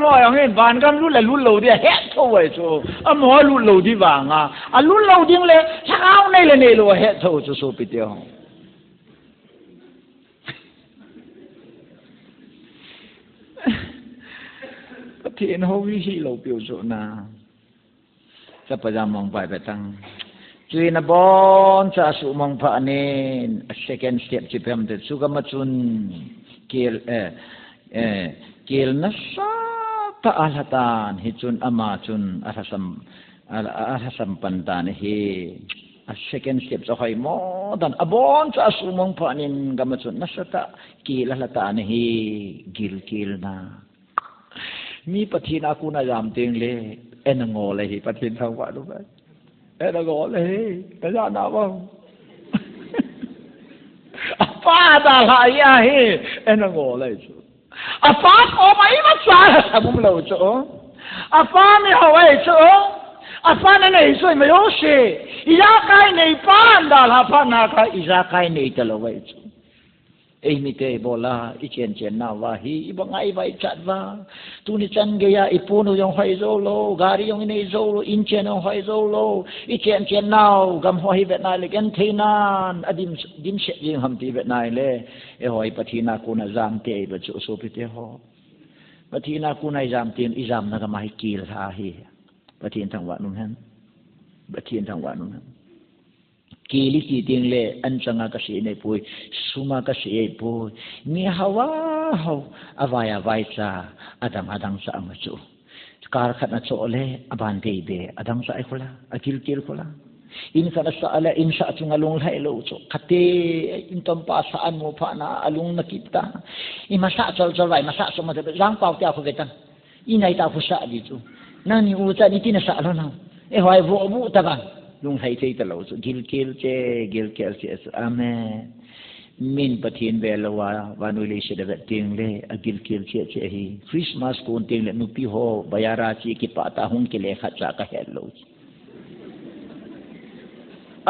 mò yang hen ban gam lu la lu lo dia het tho wai chu a mo lu lo di wa nga a lu lo ding le chao nei le nei lo het tho chu so pi tio thiên hô vi hi lo piu chu na sa pa jam mong pai pe tang chui na bon cha su mong pha nen second step chi pem de su ga ma chun kil kil na sa ta alatan hi chun ama chun arasam pantan hi a second step so hai mo dan abon cha su mong pha nen ga ma chun na sa ta kil alatan hi kil na mi pathina ku na jam ting le en ngo le hi pathin thang wa lu ba en ngo le ta ja na ba apa da la ya hi en ngo le chu apa ko mai ma cha sa bum lo chu apa mi ho wei chu apa na nei soi ma yo she ya kai nei pan da la pa na ka ya kai nei ta lo wei chu ei mi te bola I chen na wa hi ibangai vai chat wa tu ni chan ge ya ipunu yong hai zo lo gari yong nei zo lo in chen yong hai zo lo I chen now gam ho hi vet nai le gen theinan adim dim she yeng ham ti vet nai le e hoi pathina ku na jam te ba chu so pi te ho pathina ku nai jam tin I jam na ga mai kil ha hi pathin thang wa nun han pathin thang wa nun han kili ki ting le an changa ka si nei pui suma ka si ei pui mi hawa haw avaya vai cha adang sa ma chu kar khat na cho le aban be adang sa ai khola akil khola in sa sa ala in sa chunga long lai lo chu khate in tom pa sa an mo pha na alung na kita I ma sa chol vai ma sa so ma de jang pau tia ko vetan I nai ta fu sa di chu na ni u cha ni tin sa lo na e hoi vo bu ta ba lung hai chei ta lo chu gil kel che amen min pathin velawa vanuli se de ting le agil kel che hi Christmas kun ting le nupi ho bayara chi ki pa ta hung ki le kha cha ka hello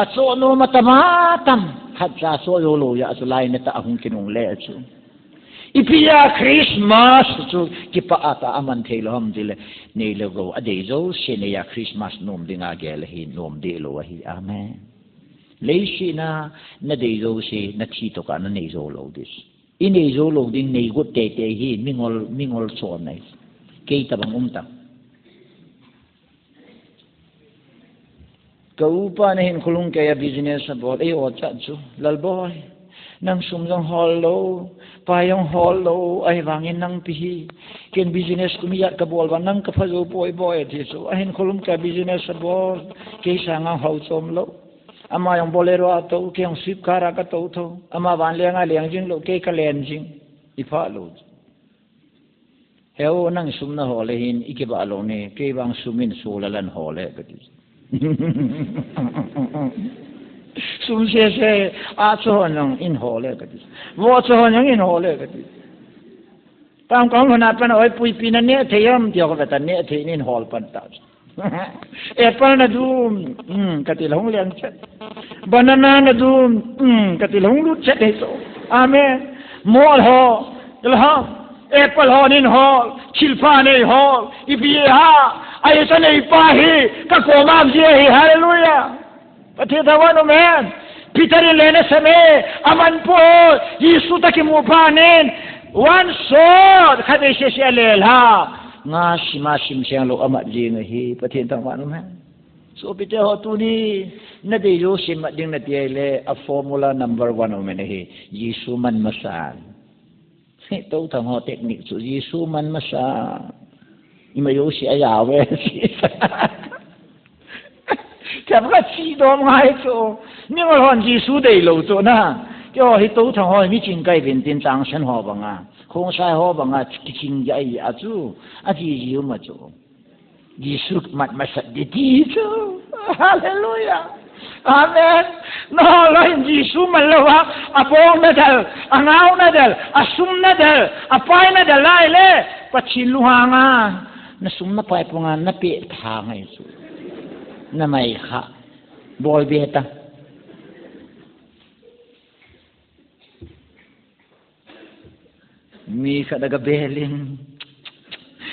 a so no matamatam kha cha so yo lo ya so lai na ta hung kinung le chu ipia Christmas chu ki pa ata aman thelom dile nei lo go ade zo se ne ya Christmas nom dinga gel hi nom de lo hi amen leishi na de zo se na thi to ka na nei zo lo dis I nei zo lo ding nei gut te hi mingol chon nei ke ta bang ta ka upa na hin khulung ke ya business bol e o cha chu lal boy nang sum jong hol lo payong hol lo ai wangin nang pi ken business kumiyat ka bol ban nang ka phajo boy thi so ahin khulum ka business bol ke sanga hau chom lo ama yang bolero ato ke yang sip kara ka to tho ama wan lenga leng jing lo ke ka len jing I pha lo heo nang sum na hole hin ike ba lo ne ke bang sumin so lalan hole ka ti sum se a cho nang in hole ka ti wo cho nang in hole ka ti tam kong na pan oi pui pi na ne theyam tio ka ta ne the in hol pan ta apple na du ka ti long liang chat banana na du ka ti long lu chat he so amen mol ho dal ha apple ho nin ho chilpa nei ho ipi ha ai sa nei pa hi ka ko mam je hi hallelujah Patitawano men, Peter lene same, aman po, Yesu taki mupanin, one sword, kade siya lel ha, nga simasim siyang lo amat jing hi, patitawano men. So pite ho tuni, na de yo simat ding na tiyele, a formula number 1 o men hi, Yesu man masan. Ito tang ho technique so Yesu man masan. Imayo si ayawe si. Chả có chi đó ngay chỗ nhưng mà hoàn chỉ số đầy lâu chỗ na cho hi tàu thằng họ mi chính cái bên tiền trang sinh họ bằng à không sai họ bằng à chính cái à chú à chỉ nhiều mà chỗ Giêsu mặt mà sạch đi chỗ hallelujah amen no lo Giêsu mà lo à bông na dal à ngao na dal à sum na dal à pai na dal lại le bắt chi luang à na sum na pai pong à na pe thang hay chỗ na may kha bol beta mi ka daga belin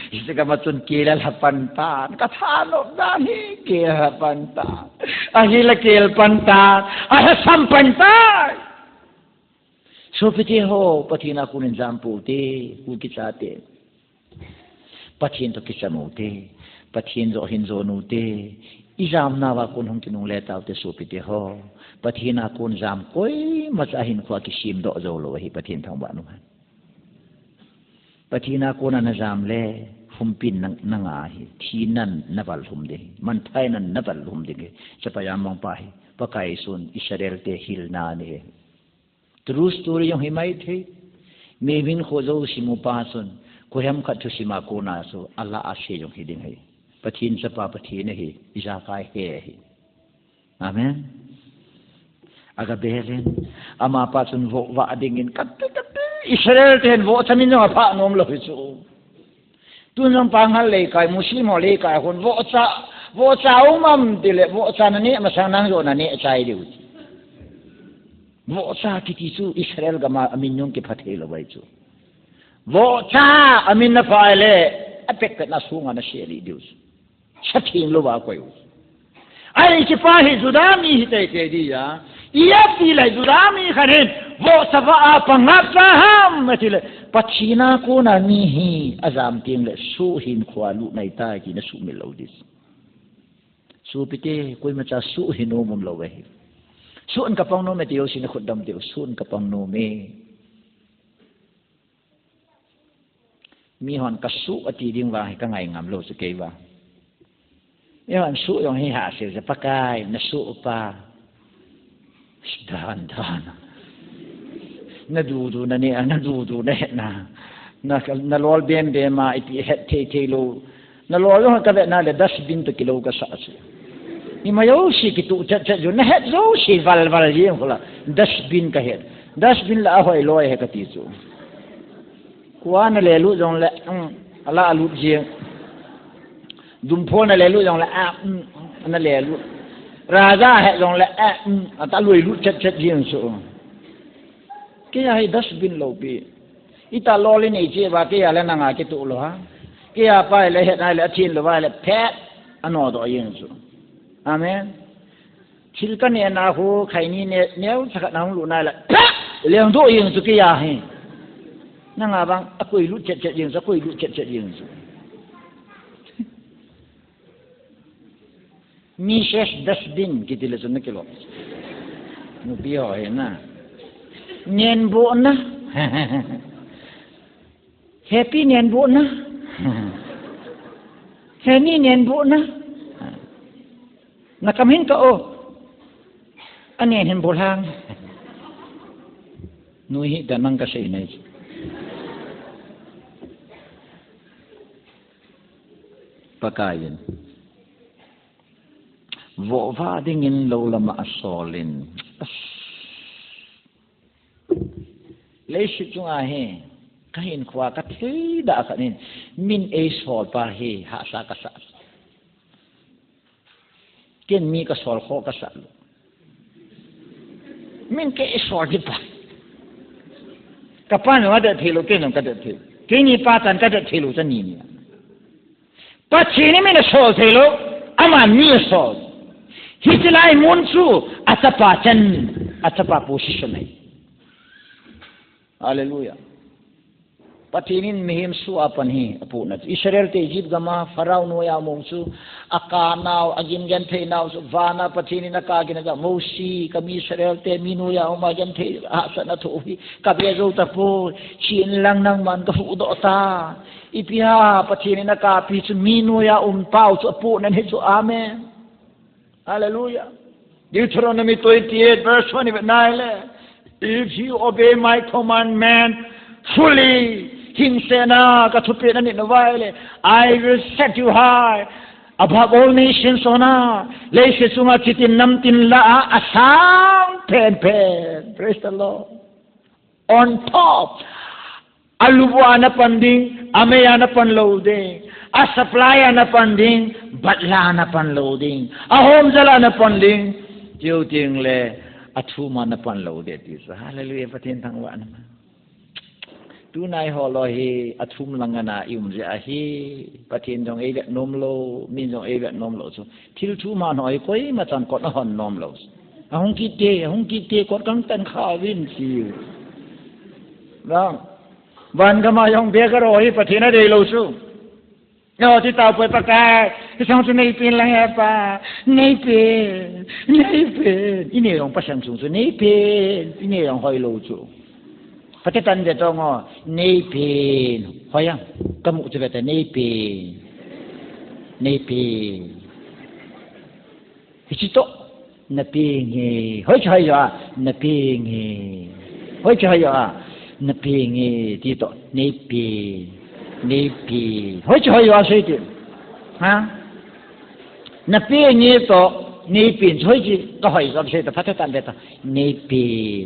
Isikamatun kilal hapantan. Katanok dani kilal hapantan. Ahila kilal pantan. Assam pantan. So piti ho patina kunin zampu te. Kukitsate. Patin to kisamo te. Patin zo hinzo no te. Izam nawa kun hong kinung letaw te so piti ho. Patina kun zam koi masahin kwa kisim do zolo hi patin thang ba numan. Patina kun na zam le. Humpin nangahi, tinan nabal humde, mantai nan nabal humde, sapayamang pahi, pakai sun Israel te hil na ne. True story yung himay te, maybe khozo si mupason, kuham katu si makuna so Allah ashe yung hiding hai, patin sa papatin hi, isakai he. Amen. Agabelen, ama pason vo vaadingin katu Israel te vo tamin yung apa nom lo hiso. Tunang pangal lekay Muslim o lekay kun vo cha umam dile vo cha nani masanang yo nani chai diu vo cha kitisu Israel gama aminyong ki phathelo bai chu vo cha amin na faile apek na sunga na sheli diu sathing lo ba koi ai chi pa hi judami hi te te di ya iya pi lai judami kharin vo sa va pangap sa ham matile Pachina ko na nihi azam ting le su hin khwa lu nai ta ki na su mi lo dis su pite koi ma cha su hinu mum lo we su an ka pang no me tio sin khodam tio su an ka pang no me mi hon ka su ati ding wa ka ngai ngam lo se ke wa yo an su yong hi ha se pakai na su pa dan na du na ni na du na na lol ben de ma iti het te lo na lol yo ka na le dustbin to kilo ka sa su ni ma yo shi ki tu cha jo na het zo shi val yin hola dustbin ka het dustbin la hoi loi he ka ti su kwa na le lu jong le ala lu ji dum pho na le lu jong le na le lu raja he jong le ta lui lu chat yin su kaya hai dustbin lo pi ita lolin ei che ba kaya la nanga ke tu lo ha kaya pa le het na le athin lo ba le phet ano do yin su amen chilkan ne na hu khaini ne neu sakat na lu na la leong do yin su kaya he nanga bang akoi lu chet yin su akoi lu chet yin su mi shes dustbin kitile su ne kilo nu pi ho he na nyen bo na happy nyen bo na heni nyen bo na nakamin ka o anen hen bolang nuhi danang ka sei nai pakayin vo va dingin lo lama asolin leisi chunga he kahin khwa ka thei da khanin min e sol pa he ha sa ka sa ken mi ka sol kho ka sa min ke e sol di pa ka pa no da thelo ken ka da thelo ken ni pa tan ka da thelo sa ni ni pa chini min sol thelo ama mi sol hitilai munchu atapa chan atapa position ai Hallelujah. Patinin Mihem su apan hi apu na Israel te Egypt gama Pharaoh no ya mongsu akanaw agin gan te naw su vana patinin akagin ga mosi kami Israel te minu ya umagan te asa na to hi kabezo ta po chin lang nang man ka fu do ta ipia patinin ka pi su minu ya pau su apu na ni su amen. Hallelujah. Deuteronomy 28 verse 29 If you obey my commandment fully, hinsena katupin na nitawale, I will set you high above all nations on earth. Leise sunga chitin namtin la Assam pen. Praise the Lord. On top, alubuan na panding, amaya na panloading, asaplaya na panding, batla na panloading, ahom jala na panding, tiuting le. Atuma na panlo de Hallelujah patin tang wa naman tu nai ho lo hi athum langana ium je a hi pathin jong e nom lo min jong e nom lo chu thil thu ma noi koi ma chan kot na hon nom lo hong ki te kot kang tan kha win chi Vâng,วันก็มายองเบียก็รอให้ประเทศนั้นได้รู้สู้เราที่ตาไปประกาศที่ช่างสุนัยเป็นอะไรป่ะไม่เป็นอีนี่ลองประชันสูงสุดไม่เป็นอีนี่ลองคอยรู้สู้ประเทศนั้นจะต้องอ๋อไม่เป็นคอยยังกมุจะเป็นแต่ไม่เป็นที่ชิโตนับเป็นไงเฮ้ยใช่เหรอนับเป็นไงเฮ้ยใช่เหรอนับเป็นไงที่โตไม่เป็นเฮ้ยช่วยว่าสิฮะนับเป็นไงโตไม่เป็นช่วยจีก็ให้เราสิแต่พัฒนาได้ต่อไม่เป็น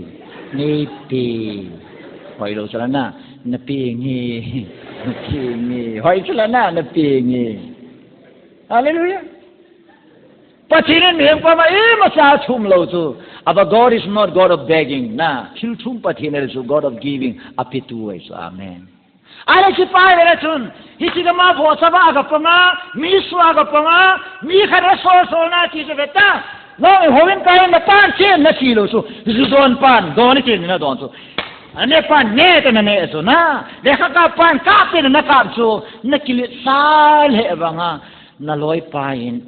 ให้เราชนะนับเป็นไงให้ชนะนับเป็นไงฮาเลลูยาปัจจุบันนี้ผมว่ามาสาธุมเราจูbut God is not God of begging นะชิลทุ่มปัจจุบันคือ God of giving อภิตุยสุอาเมนอะไรที่ไปเลยชุนฮิจิกมาพอสบายกับปังอามีสวากับปังอามีขนาดโซน่าที่จะเวต้าน้องหัววินไปมาปานเช่นนักชิลูสูจุดอนปานโดนที่นี่นะโดนสูอันนี้ปานเนตนั่นเองสูนะเด็กข้าปานข้าเป็นนักขับสูนักกิเลสสายเหบังอาน่าลอยไป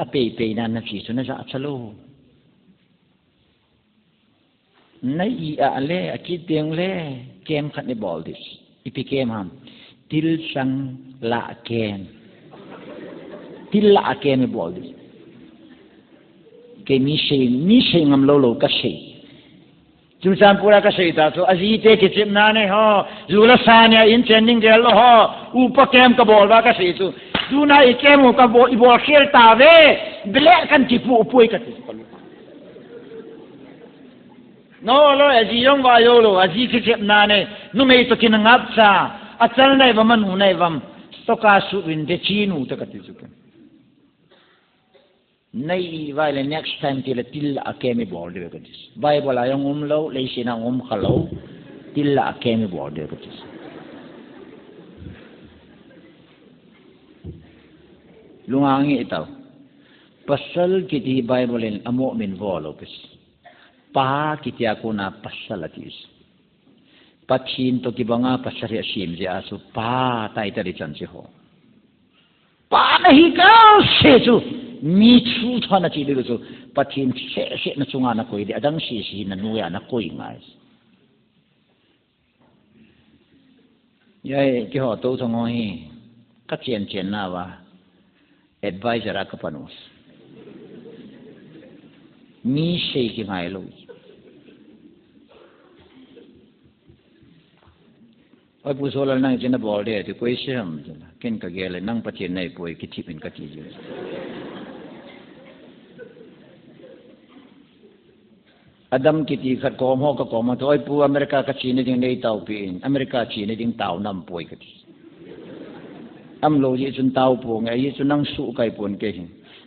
อเปย์นั่นนักชิสูน่าจะอัศโลนั่นอีอะไรคิดเดียงเล่เกมขัดในบอลดิสอีพีเกมฮัมทิลสังละเกมทิลละเกมในบอลดิสเกมมีเชงงามโลกัสเชจุดสามปูระกัสเชตาโซอาจีเตกิจิมนาเนฮะจูลสานีอินเชนนิงเดลฮะอุปเกมกับบอลว่ากัสเชตูดูน่าอีเกมกับบอลอีบอลเขียลตาเวเบลกันจิปูอุปยกัสno lo aji yong wa yo lo aji khip na ne nu mei to kin ngap cha achal nai ba man nu nai bam to ka su win de chi nu ta ka ti su ke nai vai le next time ti le til akemi bol de ka dis bible ayong lo le sina khalo til akemi bol de ka dis lungangi itaw pasal kiti bible en amo min volo pes pa kitia ko na pasalatis pathin to kibanga pasari asim je asu pa tai tari chan si ho pa nahi ka se chu mi chu thana chi le chu pathin se na chunga na koi de adang si na nuya na koi ngai yai ki ho to so ngoi ka chen na wa advisor ka panus mi se ki ngai loไอ้ผู้โซลนั่งจินบอลเดียที่คุยเชื่อมเก่งกับเกลเลยนั่งประชิดในป่วยคิดที่เป็นกะทิอยู่อดัมคิดที่ขัดกอมห้องกับกอมมาตัวไอ้ผู้อเมริกากะชีนจึงในเตาปีนอเมริกาชีนจึงเตานำป่วยกะทิอัมโลยิจุนเตาป่วยไอ้ยิจุนนั่งสู้ไก่ป่วนเก่ง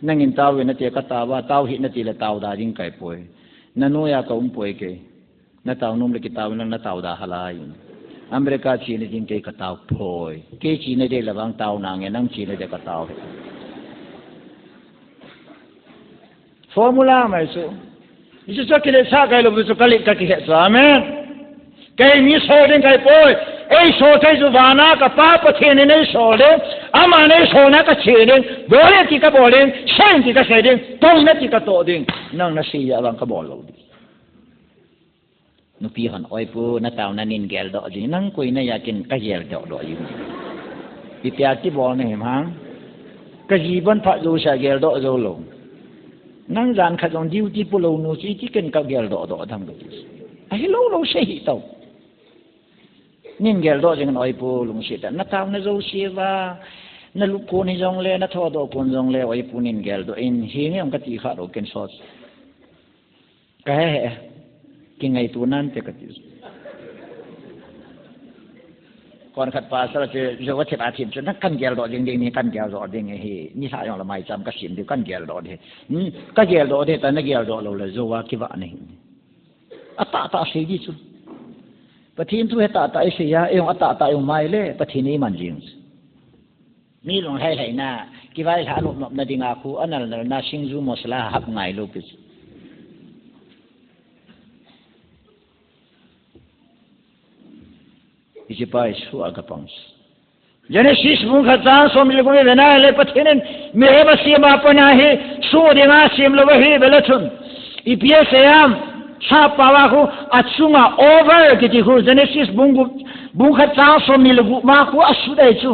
นั่งกินเตาเวนัตเตกะตาว่าเตาหินนัตติละเตาดาจึงไก่ป่วยนั่นโนยากะป่วยเก่งนั่นเตานุ่มเลยกิเตานั่นเตาดาฮลายอเมริกาจีนจริงเกยกระตาวพอยเกยจีนได้ระวังเตานางเงี้ยนั่งจีนได้กระตาวฟอร์มูลาไม่สู้ยิ่งสักกิเลสาไกลลงไปสุกลิกกิเลสอาเมนเกยมีโซเดนไกพอยไอโซเทจุวานากับป้าปะเทนในโซเดนอามาในโซนักเชเดนบอลติกะบอลเดนเชนติกะเชเดนตงนัติกะโตเดนนั่งนัสียาวังกะบอลเราดินุปีหันอ้อยปูนัตาวนันินแกลดอจินั่งคุยนายากินกะเยลดอดออยู่ปีเปียที่บอลเนี่ยมั้งกะจีบันพระดูชาแกลดอโซโลนั่งจานขัดลงดิวที่ปุโลนูซีที่กินกะแกลดอทำกันไอ้โลเสียเต่านินแกลดอจิกันอ้อยปูลุงเสียแต่นัตาวนัโซเสียว่านัลูกคนที่จงเล่นัทอดอคนจงเล่อ้อยปูนินแกลดอเอ็นเฮียเนี่ยมันกะตีขาดโอเกนซอสกะเฮกินไงตัวนั้นจะกระติสก่อนขัดปลาสระเจวัชราทิมจนนักกันแกลดอดิ่งนี่กันแกลดอดิ่งเฮนี่สายอย่างละไม่จำกระสินเดียวกันแกลดอเดก็แกลดอเดแต่นักแกลดอเราเลยโจวาคิวะนี่อัตตาเสียดิสุ pathin tu he ta ai sia ong ata ta ong mai le pathin ni man jing mi long hai na ki vai ha no na dinga khu anal na singju mosla hap ngai lo pi isi pai su aga pangs Genesis mung khatang som le gwe na le pathinen me ba sima pana he su dinga sim lo he belachun ipiasam cha pawa khu achunga over ki khu Genesis bung khatang som le gu ma khu asu dai chu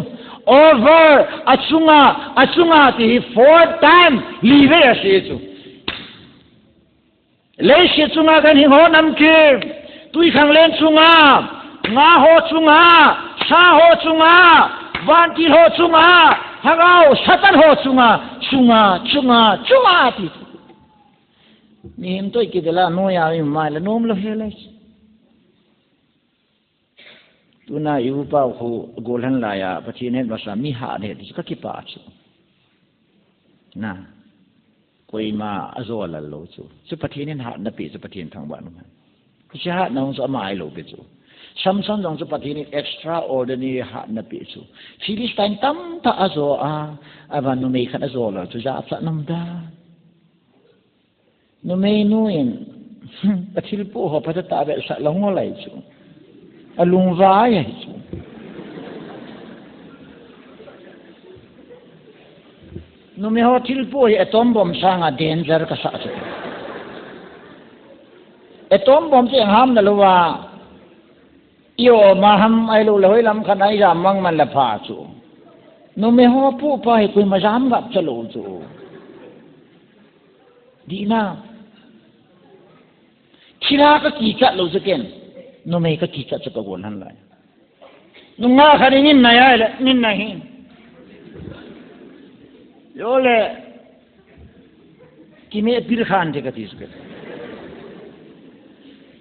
over achunga ti 4 time live ase chu le shi chunga kan hi ho nam ki tui khang len chunga nga ho chunga sa ho chunga van ti ho chunga hagao satan ho chunga ti ni him toi ki dela no ya mi mai la nom lo hele tuna yu pa khu golan la ya pathin hen basa mi ha ne ti ka ki pa chu na koima azola lo chu pathin hen ha na pi chu pathin thang ba no ku cha ha na so mai lo be chu samson jong chu pathin extraordinary ha na pi chu philistine tam ta azo avan no me khat azo la chu ja sa nam da no me nu in pathil pu ho pata ta be sa long ngo lai chu alung vai ai chu no me ho thil pu atom bomb sanga danger ka sa chu atom bomb se ham na lo wa yo maham ai lo loi lam khan ai jam mang man la pha chu no me ho pu pa hi kui ma jam gap chalo chu di na khira ka ki cha lo ken no me ka ki cha cha ko han lai no nga khani nin na ya le nin na hi yo le ki me bir khan de ka tis ke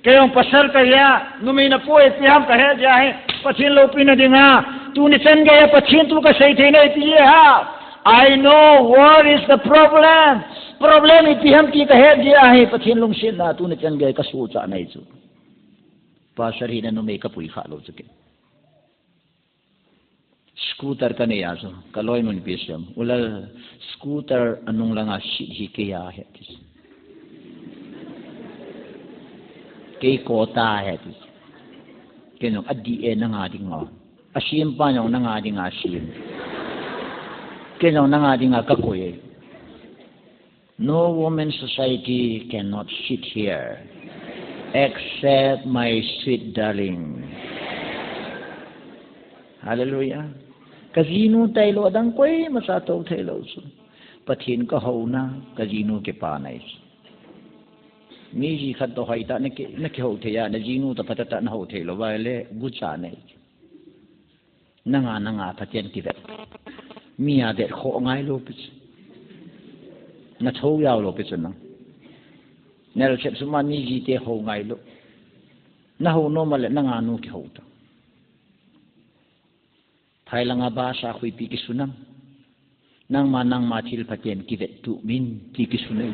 kayong pasal kaya numina po ipiham kahe jahe pathin lo pinadinga tu ni chen gaya pathin tu ka sai thena ipiye ha I know what is the problem ipiham ki kahe jahe pathin lung sin na tu ni chen gaya ka su cha nai chu pasari na numai ka pui kha lo chuke scooter ka ne ya so kaloi mun pisam ula scooter anung langa shi hi ke ya he cái quota hết cái nó ADN nó ngã đi ngõ asim pa nó ngã đi ngã sim cái nó ngã đi ngã các cô ấy no woman society cannot sit here except my sweet darling hallelujah casino tay lo dang quay mà sa tàu thay lo su pathin ka hau na casino ke pa nai mi ji khat to hai ta na ke ho the ya na jinu ta patata na ho the lo ba le gu cha nei na nga patien ti vet mi ya de kho ngai lo pi na tho ya lo pi na nel chep su ma mi ji te ho ngai lo na ho no ma le na nga nu ki ho ta thai la nga ba sa khui pi ki sunam nang ma thil patien ki vet tu min ti ki sunai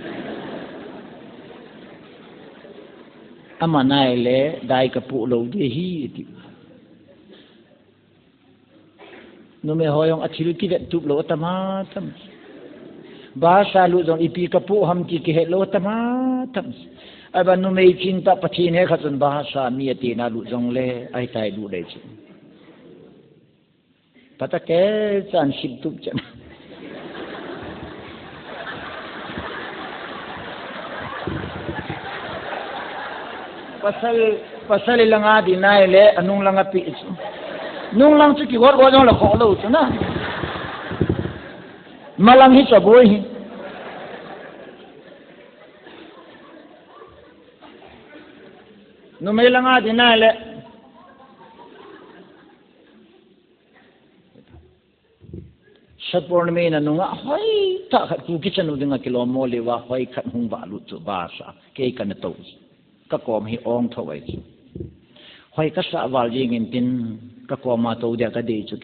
ama nai le dai ka pu lo de hi ti no me hoyong athil ki vet tup lo tama tam ba sa lu jong ipi ka pu ham ki ke lo tama tam aba no me chin ta pathin he khatun ba sa mi ati na lu jong le ai tai lu dai chi pata ke chan sip tup chan pasal langa dinai le anung langa pi chu nung lang chu ki war jong la kho lo chu na malang hi chaboi hi no me langa dinai le sapor me na nunga hoi ta khat ku ki chanu dinga kilo mo le wa hoi khat hung ba lu chu ba sa ke kan to ka kom hi ong thawai chu hoi ka sa wal jing in tin ka kom ma to dia ka de chu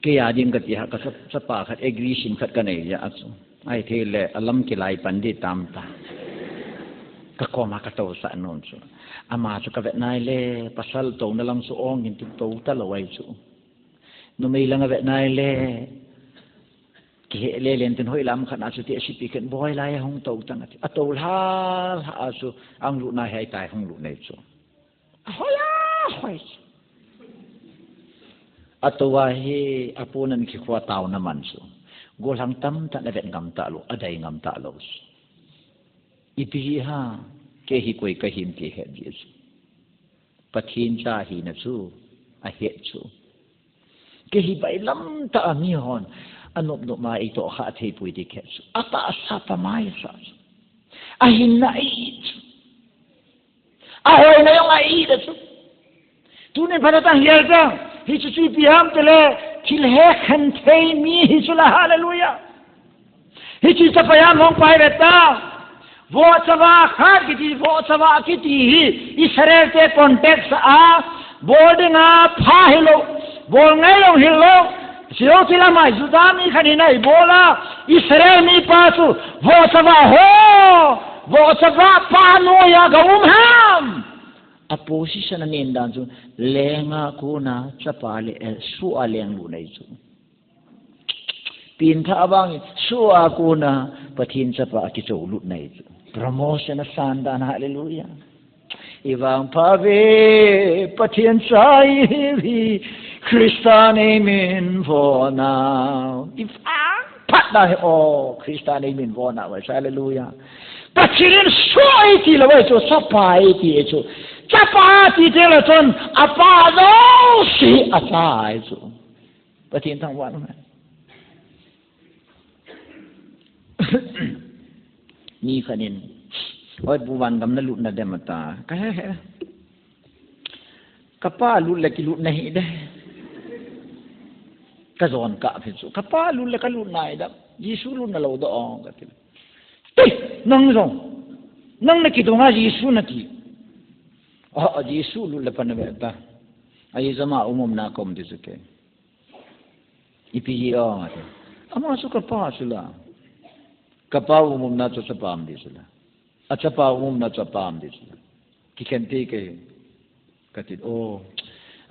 ke ya ding ka ti ha ka sa pa khat agree sin khat ka nei ya chu ai the le alam ki lai pan di tam ta kakoma kataw sa anon so ama so kavet nai le pasal to na lang so ong in to talawai so no may lang avet nai le ki le len tin hoi lam khan asu ti asipi ken boy lai hong to tang atol hal ha asu ang lu nai hai tai hong lu nei so hoya hoi atwa he apunan ki khwa taw naman so golang tam ta na vet ngam ta lo adai ngam ta lo ipi ha ke hi koi ka him ke he Jesus pathin cha hi na chu a he chu ke hi bai lam ta mi hon anop no ma ito kha thei pui di ke chu ata sa pa mai sa a hin na i a hoi na yong a i da chu tu ne phana ta hial ta hi chu chu pi ham tele thil he khan thei mi hi chu la hallelujah hi chi sa pa yam hong pai beta वो चवा खार की थी वो चवा की थी इसरे के कॉन्टेक्स्ट आ बोर्डिंग आ फा हिलो बोल नहीं लो हिलो सियो चिला माई जुदामी खनी नहीं बोला इसरे मी पासु वो चवा हो वो चवा पानो या गऊम हम a position na nindan su lenga kuna chapale su aleng lu nei su pin tha bang su a kuna pathin chapa ki chou lut nei su promotion sandan hallelujah ibang pave pathian sai vi Christian amen for now if pat na oh Christian amen for now hallelujah pathian soi ti lo so sapai ti so chapati ti lo ton apa do si atai so pathian thang wan ni khanin oi buwan gam na lut na de mata ka he kapa lut la ki lut nahi de ka zon ka phe su kapa lut la ka lut nai da Yesu lut na lo do ong ka ti nang zong nang na ki do nga Yesu na ki Yesu lut la pan ba ta ai zama umum na kom de su ke ipi o ama su kapa su la kapa umum na to sa pam di sila at sa pa umum na to pam di sila kikente ke katit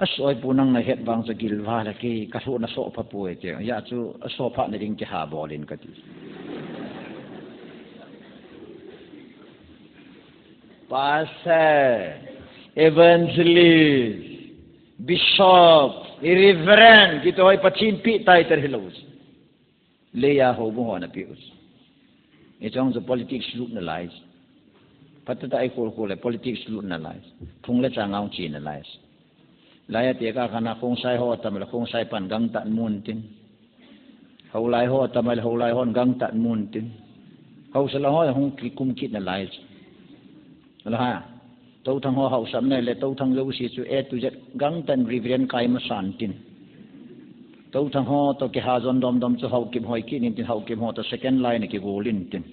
asoy punang na het bang sa gilwa la ke kaso na so pa po ke ya chu so pa na ding ke ha bolin katit pastor evangelist bishop reverend kito ay patsin pi tay terhilos leya ho mo na pius itong sa politics look na lies patata ay ko le politics look na lies thung le changau chi na lies laya te ka kana kong sai ho tamal kong sai pan gang tan mun tin ho lai ho tamal ho lai hon gang tan mun tin ho sala ho hong ki kum kit na lies la ha to thang ho ho sam ne le to thang lo si chu e tu jet gang tan rivian kai ma san tin to thang ho to ke ha zon dom dom chu ho kim hoi ki nin tin ho kim ho to second line ki golin tin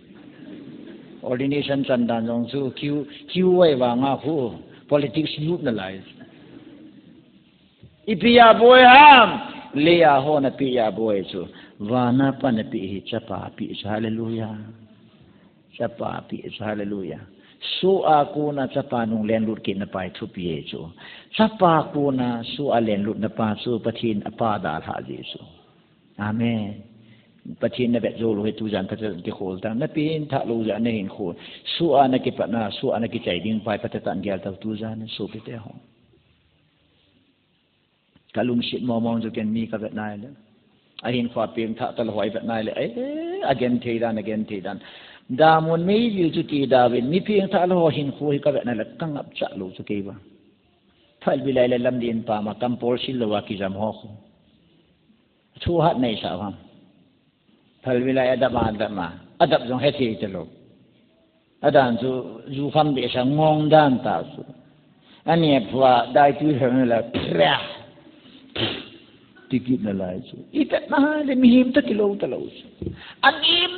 ordination chan dan jong chu q wai wa nga khu politics loop na lai ipia boy ham leya ho na pia boy chu wa na pa na pi hi chapa pi hallelujah chapa pi hallelujah su aku na chapa nung len lut kin na pai thu pi chu chapa ku na su a len lut na pa su pathin apa da tha jesu amen pathin na bet zo lo he tu jan ka ke khol ta na pin tha lo ja ne hin khol su a na ki pa na su a na ki chai ding pai patatan gyal ta tu jan su pe te ho kalung shit mo mong jo ken mi ka bet nai le a hin khwa ping tha ta lo hoi bet nai le again the dan da mon me yu chu ti da wen mi ping tha lo hin khu ka bet nai le kang ap cha lo chu ke ba phal bi lai le lam din pa ma kam por sil lo wa ki jam ho khu chu hat nei sa ham phal bi lai adab jong he thi te lo adan chu ju kham de sa ngong dan ta su ani phwa dai tu hang la pra tikit na lai chu itat na le mihim ta kilo ta lo anim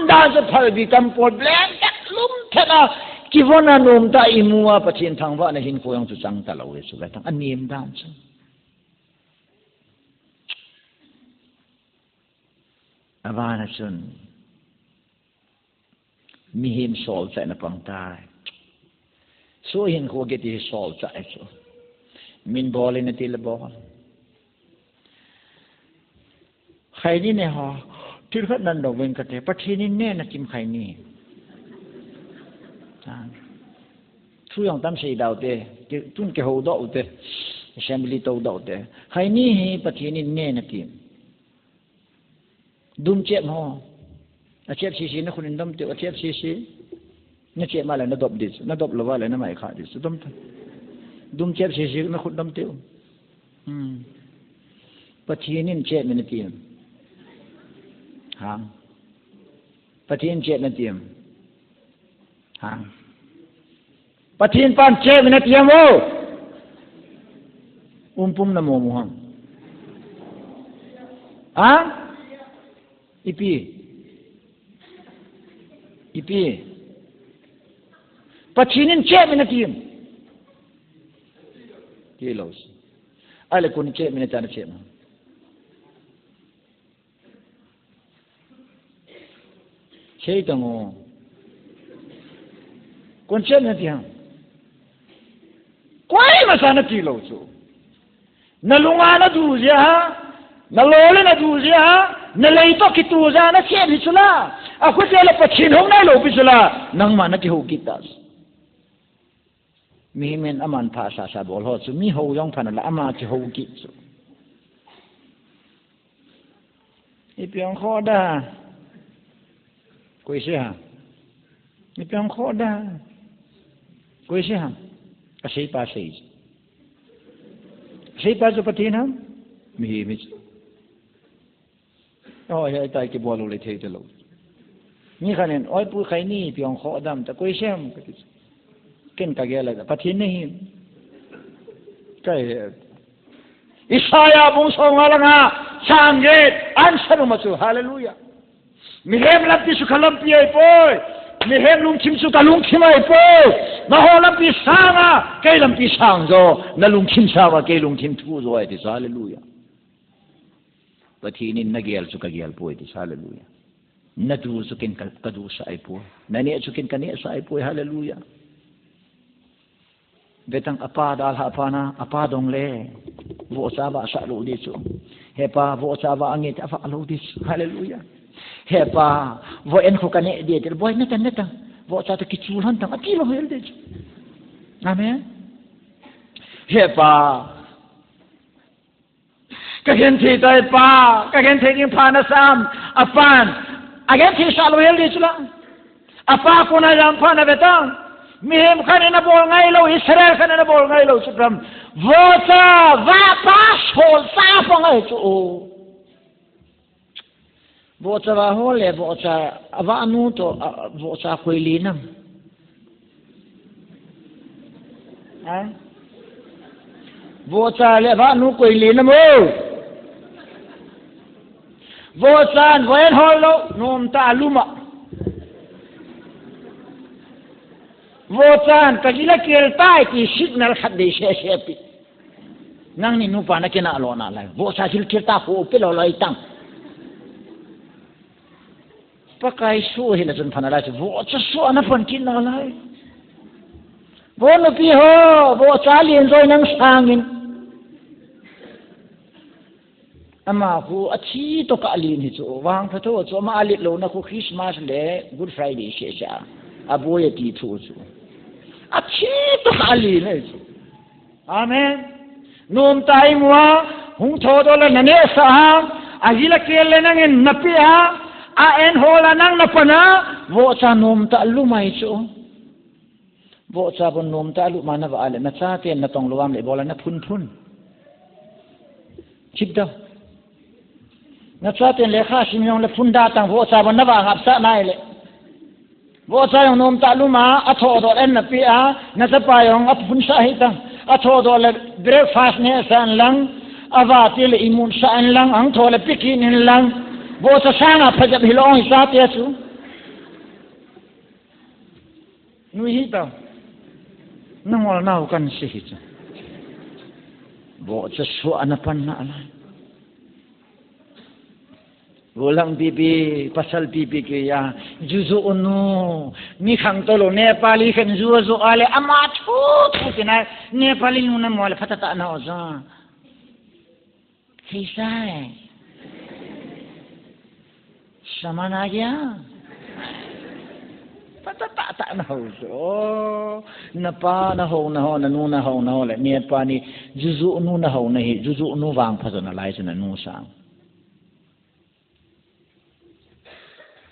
dan sa phal bi kam por blen tak lum thana kivona nom ta imua pathin thangwa na hin ko yang chu chang ta lo su la tang anim dan chu avana chun Mihem sol sa na pangtai. So hin ko get the sol sa so. Min ball na tilabok. Khai ni ne ha. Tirkhat nan do wen kate pathini ne na kim khai ni. Thu yang tam sei dau te tun ke ho do te assembly to do te. Khai ni hi pathini ne na kim. Dum chep ho. A chep si na kunin dum te a chep si. Na chep ma la na dop dis. Na dop lawa la na mai kha dis. Dum chep si na khut dum te. Pathini chep na tim. Hang. Pathin chep na tim. Hang. Pathin pan chep na tim mo. Umpum na mo hang. Ha? Ipi. Pathinin chep na tim. Kilos. Ale kun chep na tan chep. Chei tango. Kun chep na tim. Kwai masana kilos. Nalunga na duzya, nalole na duzya, nalaito kituza na chep hisula. Ako sila pathin hong na lo pisula nang mana ki ho kitas. Mi men aman pha sa bol ho chu mi ho yong phan la ama ki ho ki chu. Ipiang kho da. Koi se ha. Ipiang kho da. Koi se ha. Asai pa sei. Sei pa chu pathin ha. Mi mi. Oh ya tai ki bol le thei te lo. Ni khanen oi pu khai ni piong kho dam ta koi sem ken ka gela da pathin nahi kai Isaya bung song alanga sange answer ma chu hallelujah mihem lam pi su khalam pi ai poi mihem lung chim su ka lung chim ai poi ma ho lam pi sanga kai lam pi sang zo na lung chim sa wa kai lung chim thu zo ai ti hallelujah pathin in na gel su ka gel poi ti hallelujah Nadu sukin kadu sa ipo. Nani sukin kani sa ipo. Hallelujah. Betang apa dal hapana apa dong le. Vo saba sa lo diso. Hepa vo saba angit afa lo dis. Hallelujah. Hepa vo en ko kani dia ter boy neta. Vo sa ta kichulhan tang atilo hel dis. Amen. Hepa kagen thi tai pa kagen thi ning phana sam apan Again, he shall well this long. A pakuna yang pana betang. Mihem kanina bol ngailo, Israel kanina bol ngailo supram. Vota vapas hol sapong ito. Vota va hole, vota avanu to vota kuilinam. Vota le avanu kuilinam mo. Vosan wen holo nom ta luma. Vosan kagila kirtai ki signal khadde shepi. Nang ni nu pa na kina alona la. Vosa sil kirta ko pelo lai tang. Pakai su hila jun phanala chu vosa su ana phan kin na lai. Vono pi ho vosa lien zoi nang sangin. Ama ku achi to ka alin hi chu wang phato chu ma alit lo na ku Christmas le Good Friday she sha aboye ti thu chu achi to ka alin le chu amen nom tai muwa hung tho do la nane sa agila kel le nang en napi ha a en hola nang napana vo cha nom ta lu mai chu vo cha bon nom ta lu mana ba ale na cha ten na tong luam le bola na phun chip da na chaten le kha simyong le phunda tang vo cha ban na ba ngap sa nai le vo cha yong nom ta luma a tho do en na pi a na sa pa yong a phun sa hi tang a tho do le breakfast ne san lang awa ti le imun sa an lang ang tho le pikin in lang vo cha sang a phajap hilong sa te chu nu hi ta nangol nau kan si hi cha vo cha su anapan na ala Ulang pipi, pasal pipi kaya, juzu unu, ni khang tolo Nepali kan juzu ale amat tu kena Nepali nuna mo ale patata na oza. Kisah, sama aja. Patata tak na oza. Napa na ho nanu na ho le Nepali juzu unu na ho nahi juzu unu wang pasal na lai sana nusa.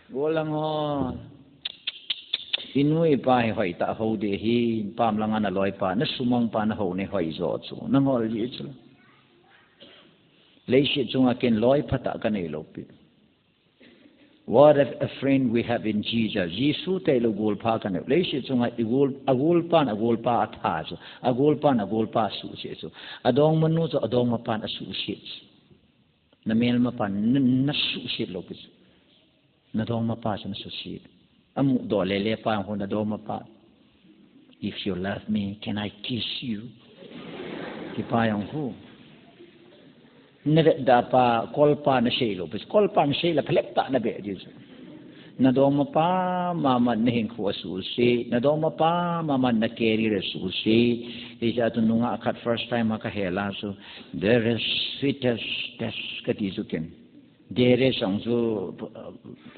Walang ho inui pa hoi ta ho de hi pam lang na loi pa na sumang pa na ho ne hoi zo chu na ngol ji chu leishi chunga ken loi phata ka nei lo pi what a friend we have in Jesus Jesu te lo gol pha ka ne leishi chunga agul pa atha chu agul pa su che chu adong manu chu adong ma pan asu che na mel ma pan na su che lo pi na dong mapa sa nasusid. Amu do lele pa ho na dong mapa. If you love me, can I kiss you? Kipayang ho. Nere da pa kolpa na shelo, bis kolpa na shela pelekta na be Jesus. Na dong mapa mama nehing ko asusi, na dong mapa mama na carry asusi. Isa to nunga akat first time makahela so there is sweetest test katisukin. Dere sang so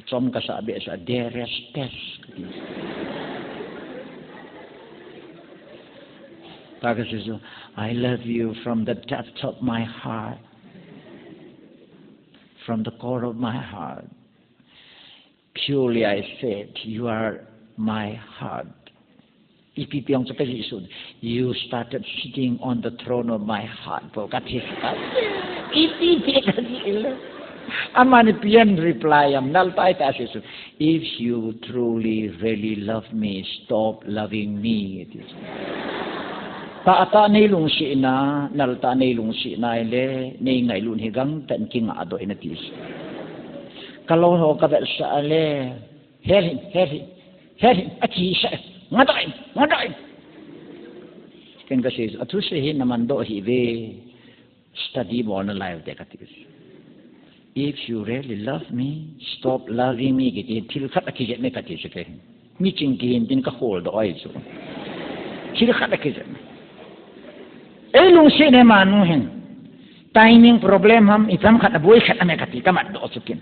som kasabi sa dere test. Taga says, I love you from the depth of my heart, from the core of my heart. Purely I said, you are my heart. You started sitting on the throne of my heart. Amanipian reply am nalpai tasis. If you truly really love me, stop loving me. Ta ni lung si na nalta ni lung si na ile ni ngai lun higang tan king ado inatis. Kalau ho ka sa ale heri ati sa ngadai. Ken kasi atu se naman do hi ve study mo na live de katis. If you really love me, stop loving me. Kiti tilkat akijet ne kati seke. Mi cingkin tin ka hold oi so. Tilkat akijet. Elung se ne manu hen. Timing problem ham itam khat boy khat ame kati kamat do sukin.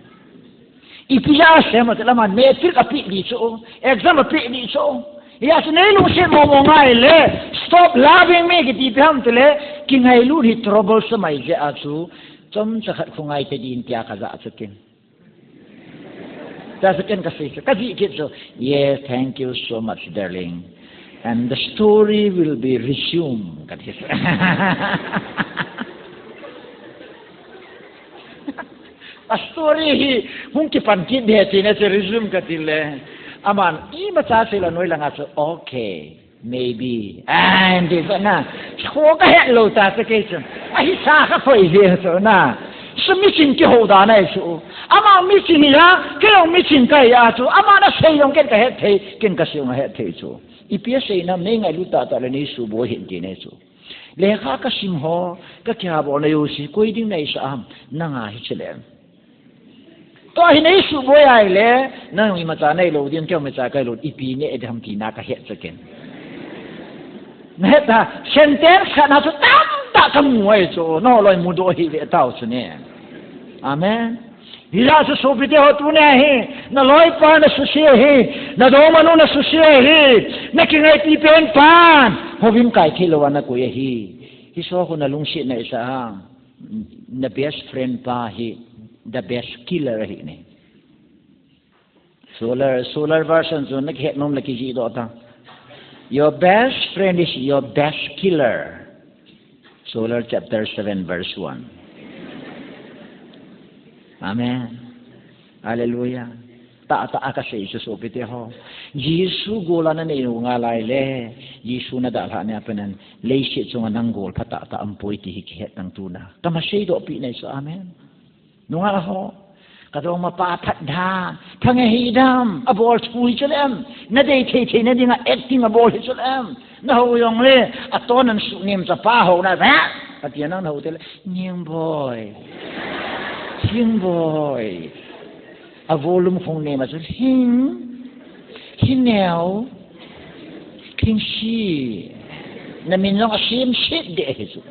Ipia se ma telaman me tilka pi di so. Exam pi di so. Ya se ne elung se mo ngai le. Stop loving me kiti pam tele kingai lu hi trouble samai je asu. Some sakat kungai tadi intia kaza sukin. Sukin kasi kitso. Yes, thank you so much, darling. And the story will be resumed. A story hi mungkin pankit dia tina se resume katile. Aman, ima sa sila noi lang aso. Okay. Maybe. And this na. Ko ka hello ta sa kitchen. Ay sa ka po so na. So missing ki hoda na so. Ama missing ya, kayo missing kay aso. Ama na say yung ken ka het hey, ken ka yung het hey so. Ipia say na may nga luta ta ni subo hindi ne so. Lekha ka simho ka kyabo na yosi ko ding na isa am na nga hichile. To hinay subo ay le nang imata na lo din kyo meta kay lo ipi ne edham tina ka het sa ken. Neta sentence kana so tanda kamuai so no loi mudo hi le tao sune. Amen. Hila so sobite ho tu ne hi na loi pa na susie hi na do manu na susie hi na kingai ti pen pan hovim kai khilowa na ko hi so ko na lungsi na isa na best friend pa hi the best killer hi ne solar version so na khet nom la ki ji do ta. Your best friend is your best killer. Solar chapter 7 verse 1. Amen. Hallelujah. Ta ka sa Jesus opite ho. Jesu gola na nei nga lai le. Jesu na dalha na panan leisit so nga nanggol pata ta ampoy ti hikhet ng tuna. Kamasay do pi na so amen. Nunga ho. Kadong mapapat da, kangahidam, abol tui chalem, na day tay na di nga acting abol chalem, na huyong le, aton ang sunim sa paho na that, at yan ang nahutil, Nying boy, a volume phong ne ma chu hin neo king shi na min long a sim shit de he chu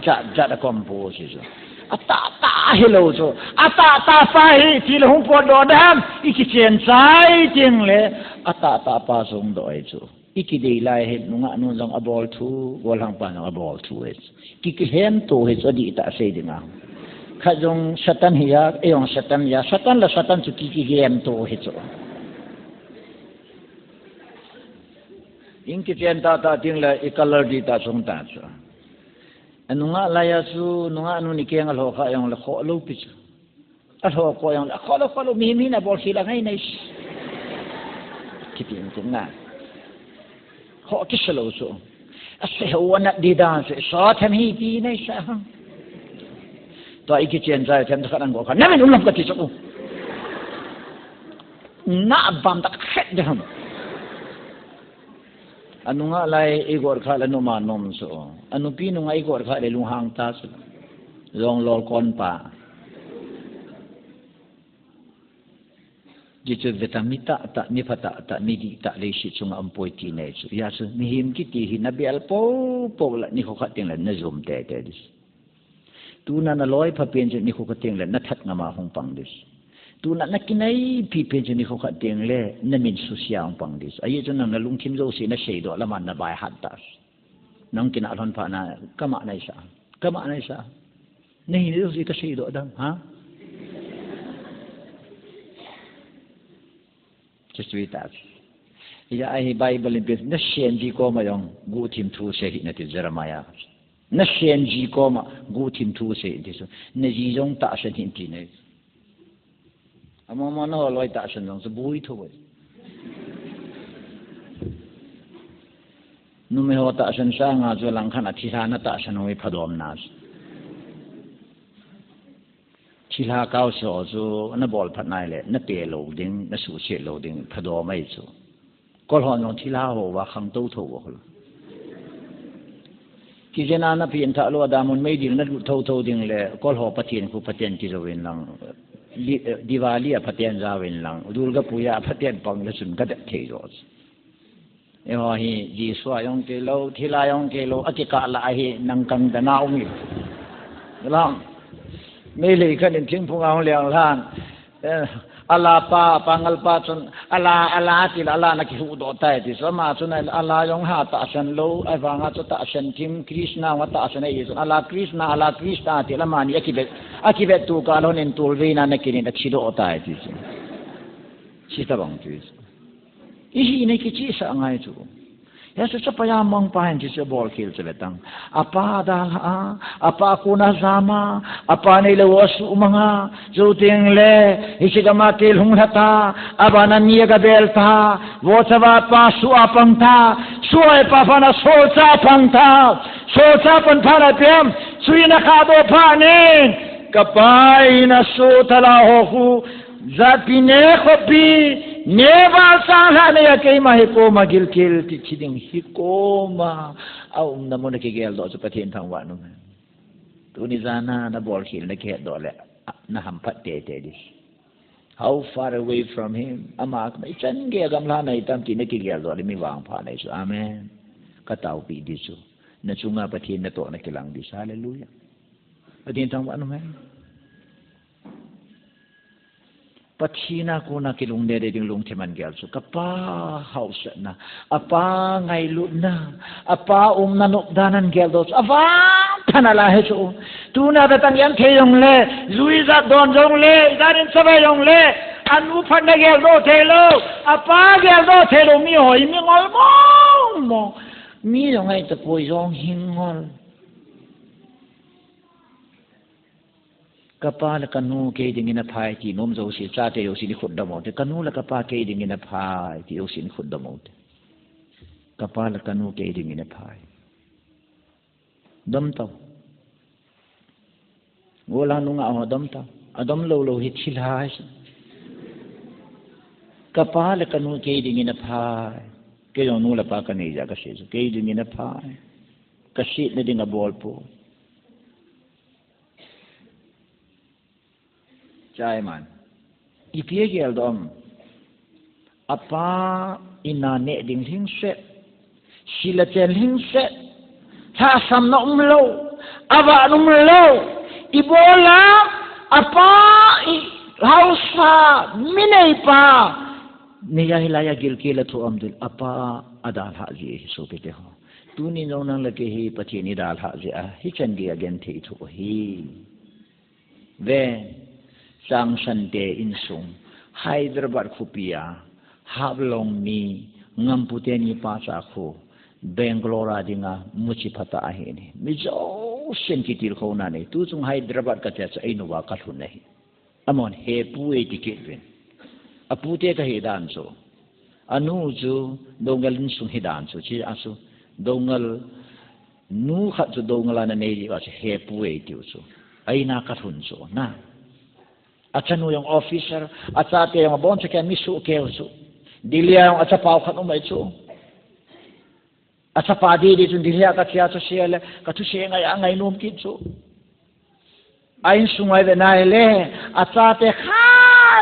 ja da compose chu ata hello chu ata pa hi ti lo hung po do dam iki chen sai ting le ata pa song do ai chu iki dei lai he nunga nun long abol thu walang pa ng abol thu he ki hem to he di ta sei dinga khajong satan hiya eyong satan ya satan la satan chu ki hem to he chu inki chen ta ting la I color di ta song ta chu anunga laya su nunga anu ni keng lo kha yang la kho lo pi chu a lo ko yang la kho lo mi na bol sila ngai nei kitin ku nga kho ki selo so a se ho na di dan se so tham hi ti nei sa to ai ki chen sai tham ta kan go kha na men um ka ti chu na bam ta khet dam anu nga lai igor kha la no ma nom so anu pi nu nga igor kha le lung hang ta so long lol kon pa ji chu vitamita ta mi phata ta mi di ta le shi chung am poi ti nei so ya so mi him ki ti hi na bial po la ni kho kha ting la na zum te dis tu na loi pha pen je ni kho kha ting la na that nga ma hong pang dis tu na kinai pi pen je ni kho kha ting le na min su siang pang dis ai chu nang na lung kim zo si na sei do la man na bai hat ta nang kina thon pha na kama nai sa nei ni si ka sei do dang ha just read that ya ai bible in na shen ji ko ma yong gu tim thu se hi na ti jeremiah na shen ji ko ma gu tim thu se ti so na ji jong ta shen tin ti nei ama no loi ta shen jong so bui tho wei nu me ho ta shen sa nga zo lang khan a thi sa na ta shen wei phadom na chila cao so zo na bol phat nai le na pe lo ding na su che lo ding phado mai chu kol hon long chila ho wa khang to tho ho ki jena na pin tha lo da mon mai ding na du tho ding le kol ho patien ku patien ki zo win lang diwali a patien za win lang durga puja patien pang le sun ka de the ro e ho hi ji swa yong ke lo thila yong ke lo akika la hi nang kang da na umi langไม่เลยขันทิ้งพวกเราเลี้ยงล้านอาลาป้าปังอัลป้าจนอาลาที่อาลานักหิวโดดแต่ที่สมาจนอาลายองหาตาฉันโลไอ้ฟังอาจจะตาฉันทิมคริสนาว่าตาฉันไอ้จนอาลาคริสนาที่ละมันอากิเบตูกาลนินตูลวีนานักนินนักชิโดดแต่ที่ชิตาบังที่อีนี่คิดชีสังไงจูya sa payamang pahin si ball kill sa betang apa dala apa kuna sama apa nilawas umanga zuting le isigamatil hunghata abana niya gabelta wosawa pa suapang ta suay pa pana socha pan para pem suina kado panin kapay na sutala hofu zapine kopi neva sala ne yakay mahikoma gilkil ti chiding hikoma au namo na kigel do sa patien thang wa no tuni zana na bol khil na ke do le na hampat te dis how far away from him amak mai chan ge gamla nai tam ti na kigel do le mi wang pha nai su amen ka tau pi disu na chunga patien na to na kilang dis hallelujah patien thang wa no men Pachina ko na kilung nere ding lung teman gyal so kapa house na apa ngai lut na apa nanok danan gyal dos ava panala he so tuna datang yang theyong le luiza don jong le darin sabai yong le anu phan gyal do thelo apa gyal do thelo mi hoi mi ngol mo mi yong ai ta poi yong hingol kapa la kanu ke ding ina phai ti nom zo si cha te yo si ni khut da mo te kanu la kapa ke ding ina phai ti yo si ni khut da mo te kapa la kanu ke ding ina phai dam ta gola nu nga ho dam ta adam lo hi thilai kapa la kanu ke ding ina phai ke yo nu la pa ka nei ja ka se ke ding ina phai ka si ne ding a bol po chai man อีเพียเกลดอมอาป้าอินาเนดิงหิงเซศิลเจนหิงเซถ้าสำนมโลอาบะนุมโลอีโบลาอาป้าเฮาสามินัยป้านี่ยาฮิลายากิลกิลทุอัมดุลอาป้าอาดาลฮะจีสุปิเตหะตูนี่น้องนั่งเล็กฮีปะชีนิดาลฮะจีฮิจันดีอาเกนทีทุกฮีเวสังสันเตอินซุงไฮเดรบัดคุปิยาฮับลงมีงามพุเตนีปาสาคูเบงกลอราดิงามุชิพัตตาเฮนี่มิจโอเซนกิติลโคนานี่ตูซุงไฮเดรบัดกัจเจสไอโนวากัลหุนนี่อามอนเฮปูเอติเกเวนอปูเตกะเฮดานโซอนูจูดงกลินซุงเฮดานโซชีอาซูดงกลนูขัดจูดงกลานันเนจิว่าเฮปูเอติวโซไอนากัลหุนโซนะอาจารย์นูยังออฟฟิเซอร์อาจารย์เตยังบอนจะแค่มิสุเกลซูดิเลียงอาจารย์เป่าขัดอุ้มไอซูอาจารย์ปาดีดิจุนดิเลียกัจเจียตุเชียเลกัตุเชียงไงนุ่มกินซูไอ้สุงไงเดนายเล่อาจารย์เตขั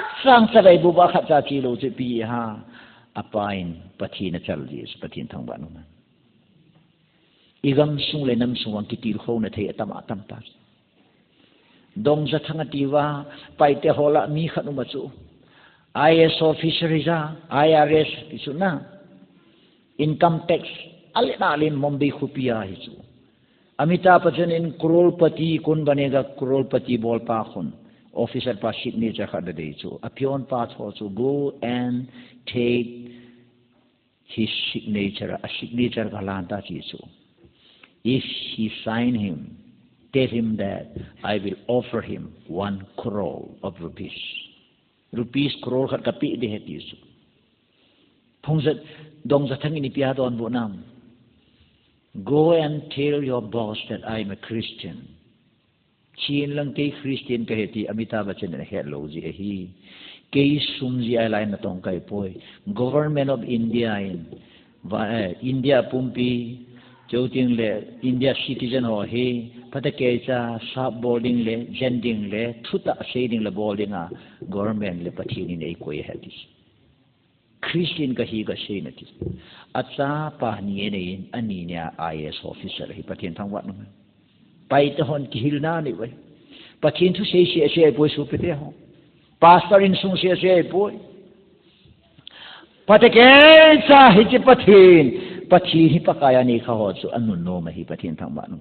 ดสังสบายบุบะขัดจาจีโลจิปีฮะอาปายน์ปะทีนจัลลีสปะทีนทั้งบ้านนั้นอีกำสุงเลยน้ำสุงวันกิติลโคนะเทตมาตัมตัสดงจะทั้งที่ว่าไปเตะหัวละมีขนมจูIS officer iza IRS isu na income tax alin Mumbai khupia isu amita pajan in crorepati kun banega crorepati bol pa khun officer pa signature khada de isu apion pa tho chu go and take his signature a signature galanta isu if he sign him tell him that I will offer him 1 crore of rupees crore khat kapi de heti su phongzat dong za thang ini pia don bo nam go and tell your boss that I am a Christian chin lang ke Christian ka heti Amitabh Bachchan na hello ji hi ke sum ji alai na tong kai poi government of India in India pumpi chouting le India citizen ho he patake cha sub boarding le jending le thuta shading le boarding a government le pathini nei koi hadis Christian ka hi ga she na ti acha pa ni nei ani nya IS officer hi pathin thang wat no pai te hon ki hilna ni wai pathin thu she poi su pe te ho pastor in sung she poi patake cha hi chi pathin pathi hi pakaya ni kha ho chu anun no ma hi pathin thang ba no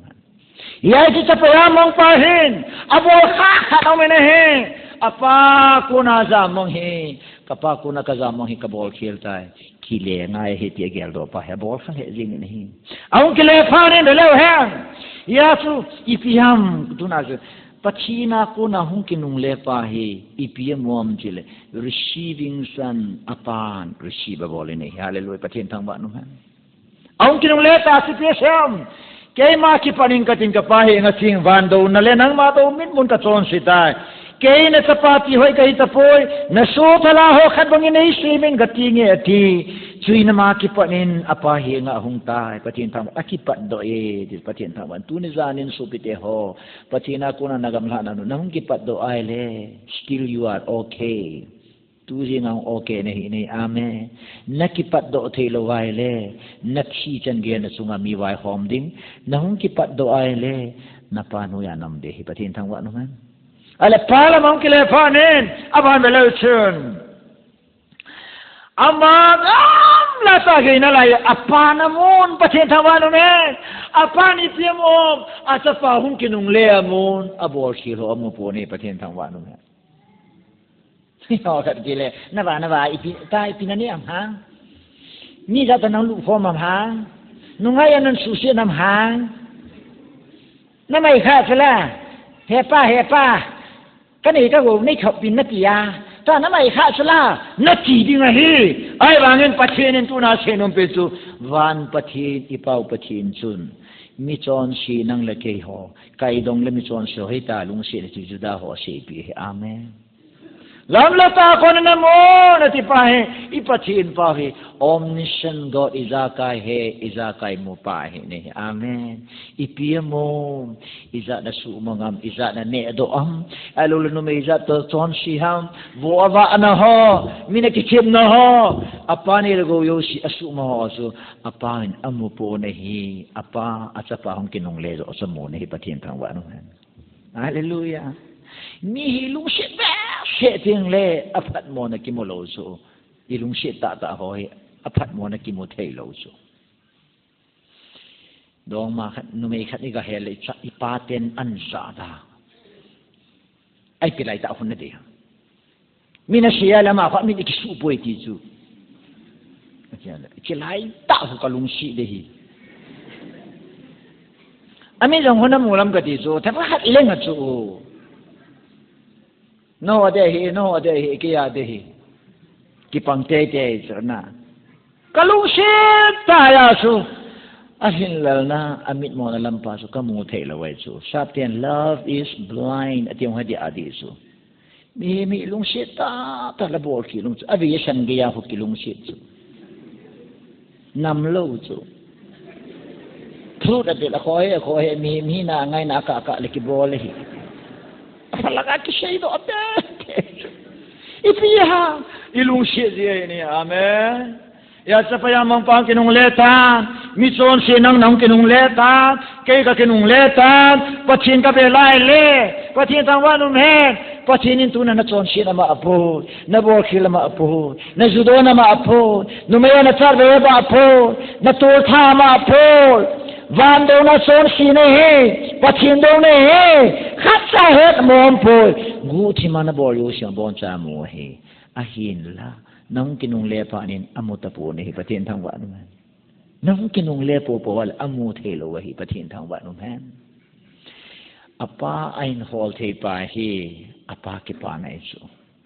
yai ti chapaya mong pahin abol kha no me ne he apa kuna za mong he kapa kuna ka za mong he ka bol khel tai kile ngai he ti gel do pa he bol kha he jing ne hi aun kile pha ne de lo he ya chu ipiam tuna je pachina kuna hung kinung le pa he ipiam mom jile receiving son apan receivable ne hallelujah pathin thang ba no ha aun kinung le ta situation kay ma ki paning kating kapahi nga sing vando na le nang ma to min mun ka chon sitai kay na sapati hoy kay tapoy na so thala ho khat bangin nei swimming gatinge ati chui na ma ki panin apahi nga hung tai patin tham akipat do di patin tham tu ni zanin supite ho patina kuna nagamla na no nang ki pat do ai le still you are okay tu jing ang okay nei amen nakipat do thelo wai le nakhi chan ge na sunga mi wai hom ding nang kipat do ai le na panu ya nam de hi pathin thang wa no man ale pala mong kile panen aban belo chun amam la ta ge na la apana mon pathin thang wa no men apani piamom asapa hung kinung le amon abor shi ro amu po ne pathin thang wa no men họ thật kỳ lệ na bà ipi ta ipi na ni am hang ni ra ta nang lu form am hang nungai anan susi nam hang na mai kha sala he pa cái này ta gồm nei khop pin na tia ta na mai kha sala na ti ding a hi ai wangin pathin tu na senom pe chu van pathin ipau pathin chun mi chon si nang le ke ho kai dong le mi chon so he ta lung se le chu da ho se pi amen lam la ta ko na mo na ti pa he ipachin pa he omniscient God izakai he izakai mo pa he ne amen ipia mo iza na su mangam iza na ne do am alul no me iza to ton si ham bo ava na ho mina ki chim na ho apa ni go yo si asu mo ho so apa in amu po ne hi apa acha pa hong kinong le zo sa mo ne hi pathin thang wa no hallelujah ni hilung shit ba shit ting le apat mo na kimolo so ilung shit ta hoi apat mo na kimo thei lo so dong ma khat nu me khat ni ga he le cha ipaten an sa da ai pilai ta hun na de mina sia la ma fa mi ki su poi ti chu ki lai ta hu ka lung shi de hi ami jong hona mulam ka ti chu ta ba khat ileng a chu no ade hi ki ya de hi ki pang te te na kalung shit ta ya su ahin lal na amit mo na lampa su kamu thei la wai su saptian love is blind ationg hadi adi su mi lung shit ta la bol ki lung aviation ge ya hu ki lung shit su nam lo su thut ade la khoi mi na ngai na ka le ki bol le hi apalaga ki shei do ate ipiha ilung shit ye ni amen ya sapaya mang pang kinung leta mi chon se nang kinung leta ke ka kinung leta pachin ka be lai le pachin tang wa nu me pachin in tu na chon se na ma apo na bo khil ma apo na judo na ma apo nu me na char be ba apo na to tha ma apo van do na chon si ne he pachin do ne he khat sa het mom po gu thi ma na bo yo sia bon cha mo he ahin la nang kinung le pa nin amuta po ni pathin thang wa nu man nang kinung le po wal amu thelo wa hi pathin thang wa nu man apa ain hol the pa hi apa ki pa nai su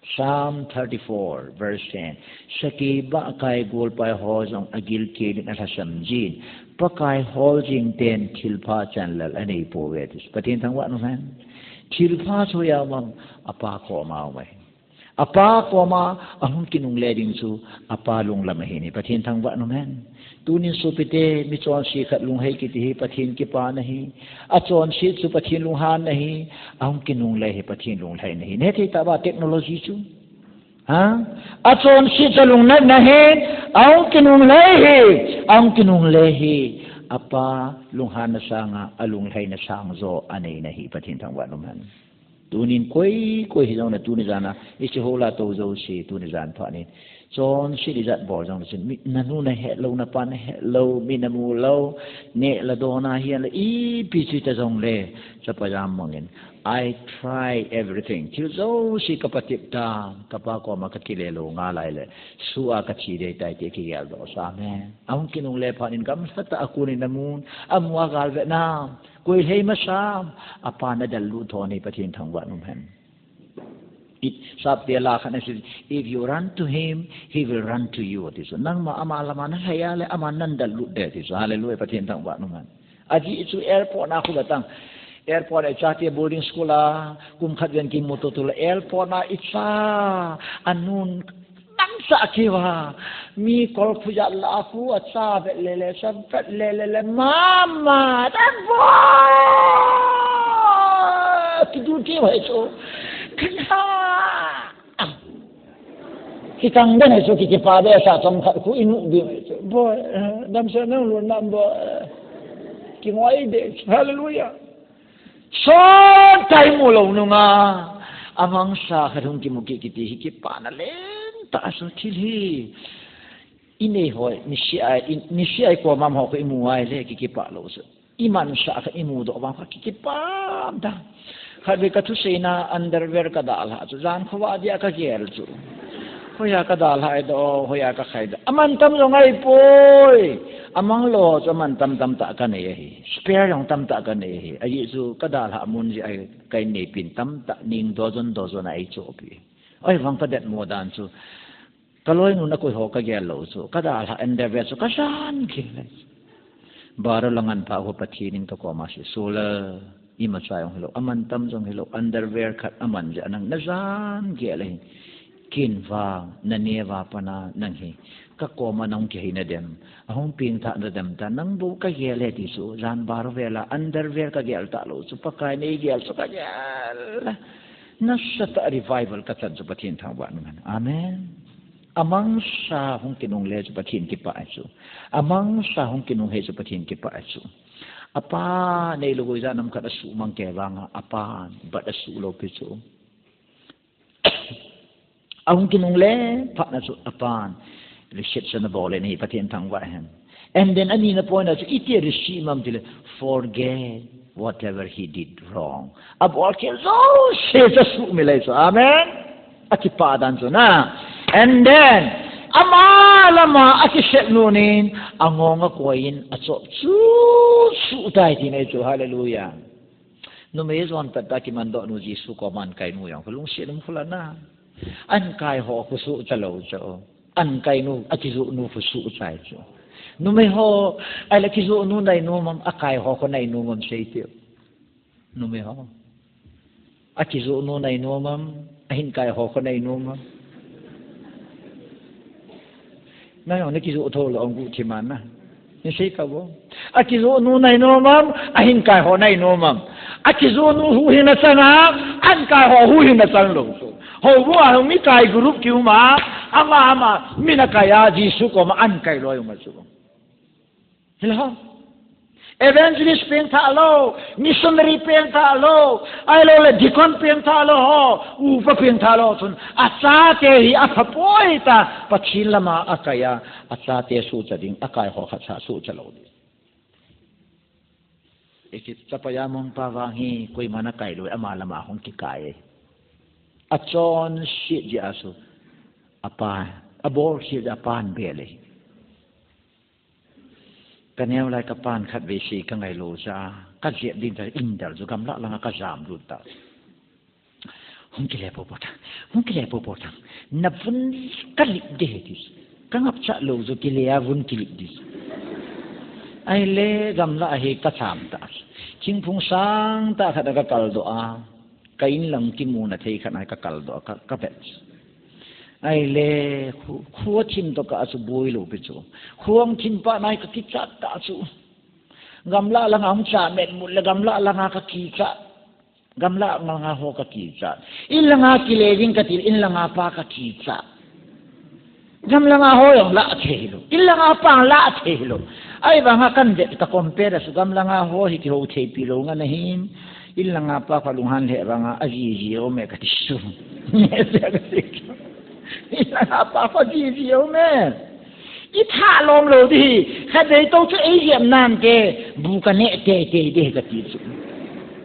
Psalm 34 verse 10 saki ba kai gol pa ho jong agil ke ni na samjin pa kai hol jing ten thilpha chanlal anei po we tis pathin thang wa nu man thilpha so ya mang apa ko ma wai apa ko ma ahun kinung le ding su apa lung lam he ni pathin thang wa no man tunin su pite mi chon si khat lung he ki ti pathin ki pa nahi a chon si su pathin lung han nahi ahun kinung le he pathin lung lai nahi ne thei ta ba technology chu ha a chon si chalung na nahi ahun kinung le he apa lung han na sanga alung lai na sang zo anei nahi pathin thang wa no man tunin koi hi jong na tu ni jana ichi hola to zo si tu ni jan pha ni chon si di jat bor jong sin mi na nu na he lo na pa na he lo mi na mu lo ne la do na hian la i pi chi ta jong le cha pa jam mongin I try everything til zo si ka patip ta ka pa ko ma ka ki le lo nga lai le su a ka chi de tai te ki ya do sa me ang kinung le pha nin kam sa ta aku ni na mun amwa gal ve na koi hei ma sam apa na dal lu thoni pathin thang wa num han it sap te la khan si if you run to him he will run to you this nang ma amala ma na haya le aman nan dal lu de this hallelujah pathin thang wa num han aji chu airport na khu batang airport ai cha te boarding school a kum khat ven ki moto tu airport na itsa anun nang sa kiwa mi kol phuja la ku acha ve le sam phat le mama that boy ki du ti wa so kana ki kang den so ki pa de sa chom khat ku inu bi boy dam sa nang lu nam bo ki ngoi de hallelujah so tai mu lo nu nga amang sa khathum ki muki ki ti ki pa na len ta so thil hi ine hoi ni si ai ko mam ho ko imu ai le ki pa lo so iman sa ka imu do ba ki pa da khabe ka thu seina underwear ka dal ha chu jan khwa dia ka gel chu hoya ka dal hai do hoya ka khai da aman tam lo ngai poi amang lo cho man tam ta ka ne hi spare yong tam ta ka ne hi ai chu ka dal ha mun ji ai kai ne pin tam ta ning do zon ai chu pi ai wang ka det mo dan chu ka loi nu na ko ho ka gel lo chu ka dal ha underwear chu ka san ki le baro langan pa ho pathinin to ko ma si sola ima chayong hello aman tam jong hello underwear khat aman ja nang nazan ge le kin vang nanewa pana nang hi ka koma nang ke na dem ahong ping tha na dem ta nang bu ka gele ti su ran bar vela underwear ka gel ta lo su pakai nei gel su ka gel nasata revival ka chan su pathin thang wa nan amen amang sa hong kinong le su pathin ki pa su amang sa hong kinong he su pathin ki pa su apa nei lugoi za nam ka da su mang ke wanga apa ba da su lo pi su ahong kinong le pa na su apan rishit sa na bole ni pathin thang wa hen and then ani na point as iti rishimam dile forget whatever he did wrong abol ke zo se sa su milai so amen akipadan so na and then amalama akishet nunin angonga koin aso su tai ti nei so hallelujah no me zon ta ki man do no jisu ko man kai nu yang lung se num fulana an kai ho ku su chalo so an kai nu akizu nu fu su chai so nu me ho ai la kizu nu nai nu mam akai ho ko nai nu mam sei ti nu me ho akizu nu nai nu mam ahin kai ho ko nai nu mam nai on kizu tho lo ngu thi man na ni sei ka bo akizu nu nai nu mam ahin kai ho nai nu mam akizu nu hu hin na sana an kai ho hu hin na san lo so ho bu a mi kai group kiu ma ama mina kaya jisu ko ma an kai lo ma su hello evangelist peng tha lo missionary peng tha lo ai lo le dikon peng tha lo ho u pa peng tha lo chun acha te hi a phapoi ta pachin lama akaya acha te su chading akai ho kha cha su chalo ekit chapaya mong pawangi koi mana kai lo ama lama hong ki kai achon shi ji asu apa abor shi japan bele kanel lai kapan khat ve si ka ngai lo sa ka je din ta indal zu kam la la ka jam lu ta hong ki le po ta na fun ka li de dis ka ngap cha lo zu ki le ya vun ki li dis ai le gam la he ka cham ta ching phung sang ta kha da ka kal do a kain lang ki mu na thei khanai ka kal do ka pe ai le khuwa chim to ka su boi lo pe chu khuam chim pa nai ka ki chat ta chu gamla lang ang cha met mu la gamla lang ka ki cha gamla nga ho ka ki cha in lang ki le ding ka til in lang pa ka ki cha gamla nga ho yong la the lo in lang pa la the lo ai ba nga kan de ka compare su gamla nga ho hi ki ho the pi lo nga na hin in lang pa ka lunghan le ba nga aji ji o me ka ti su ne se ka ti apa fa ji ji o me i tha long lo di kha dei to chu ai yem nan ke bu ka ne te de ka ti chu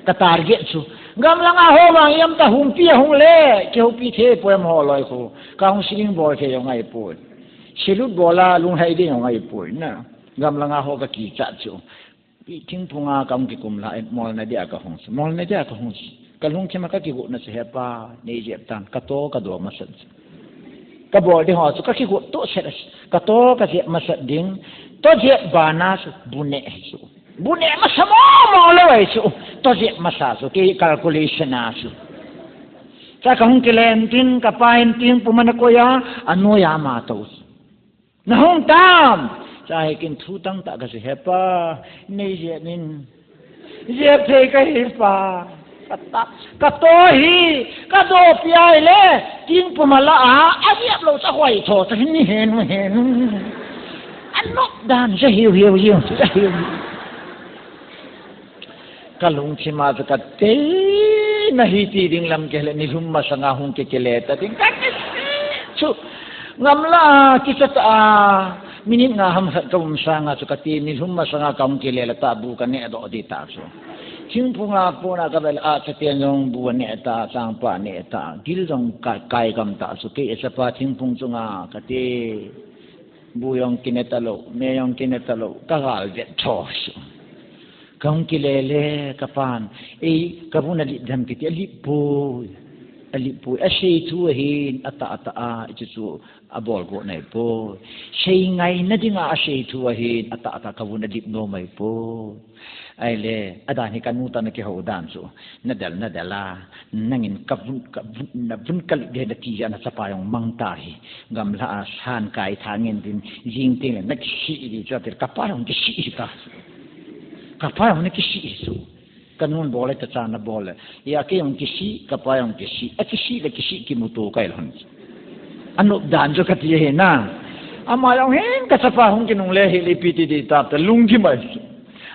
ka target chu gam lang a ho wang yam ta hum pi hung le ke hu pi the poem ho loi ko ka hung sing bo ke yong ai po silut bola lung hai de yong ai po na gam lang a ho ka ki cha chu pi ting punga kam ki kum la mol na dia ka hung mol na dia ka hung ka lung ke ma ka ki go na se pa nei je tan ka to ka do ma san ka bo de ho chu ka ki go to se ka to ka je ma sa ding to je ba na su bune su bune ma sa mo lo ai su to je ma sa su ki calculation na su sa ka hung ke len tin ka pain tin pu man ko ya anu ya ma to na hung tam sa kin thu tang ta ka se pa nei je nin je te ka hi pa ka to hi ka do piai le ting pumala a riap lo sa hoi tho sa ni hen an nok dan sa hiu sa hiu kalung chima ka te na hi ti ding lam ke le ni hum ma sanga hung ke le ta ding ka chu ngamla ki ta minit nga ham sa tum sanga chu ka ti ni hum ma sanga kam ke le ta bu ka ne do di ta so ching punga puna ka bel a chatian yong bu ne ta sang pa ne ta gil jong kai kam ta su ke sa pa ching pung chunga ka te bu yong kinetalo me yong kinetalo ka gal de thos kang ki le ka pan e ka bu na li dam ki li po อลิปุยอาเชยทัวหินอัตอาอิจูอบอลกูในปูเชยไงนั่นที่งาอาเชยทัวหินอัตกวุนอดิบโนไม่ปูไอเล่อดานิการมูตันเกี่ยวดานสูนั่นเดลานั่งอินกับวุนกัลเดนที่จะนัสปายองมังตาฮีกำลังสานกายทางเงินดินยิงติงนักชีดีจอดเดกับปายองกิชีตากับปายองนักชีสูกันนู่นบอลเลยตะจานบอลเลยอยากให้องกิชีกับปายองกิชีกิชีและกิชีกิมุตุกัยหลังอันนู้นด่านจุกที่เห็นนะอามาลองเห็นกับสปายองกินุงเล่ฮิลิปิติดีตาแต่ลุงที่ไม่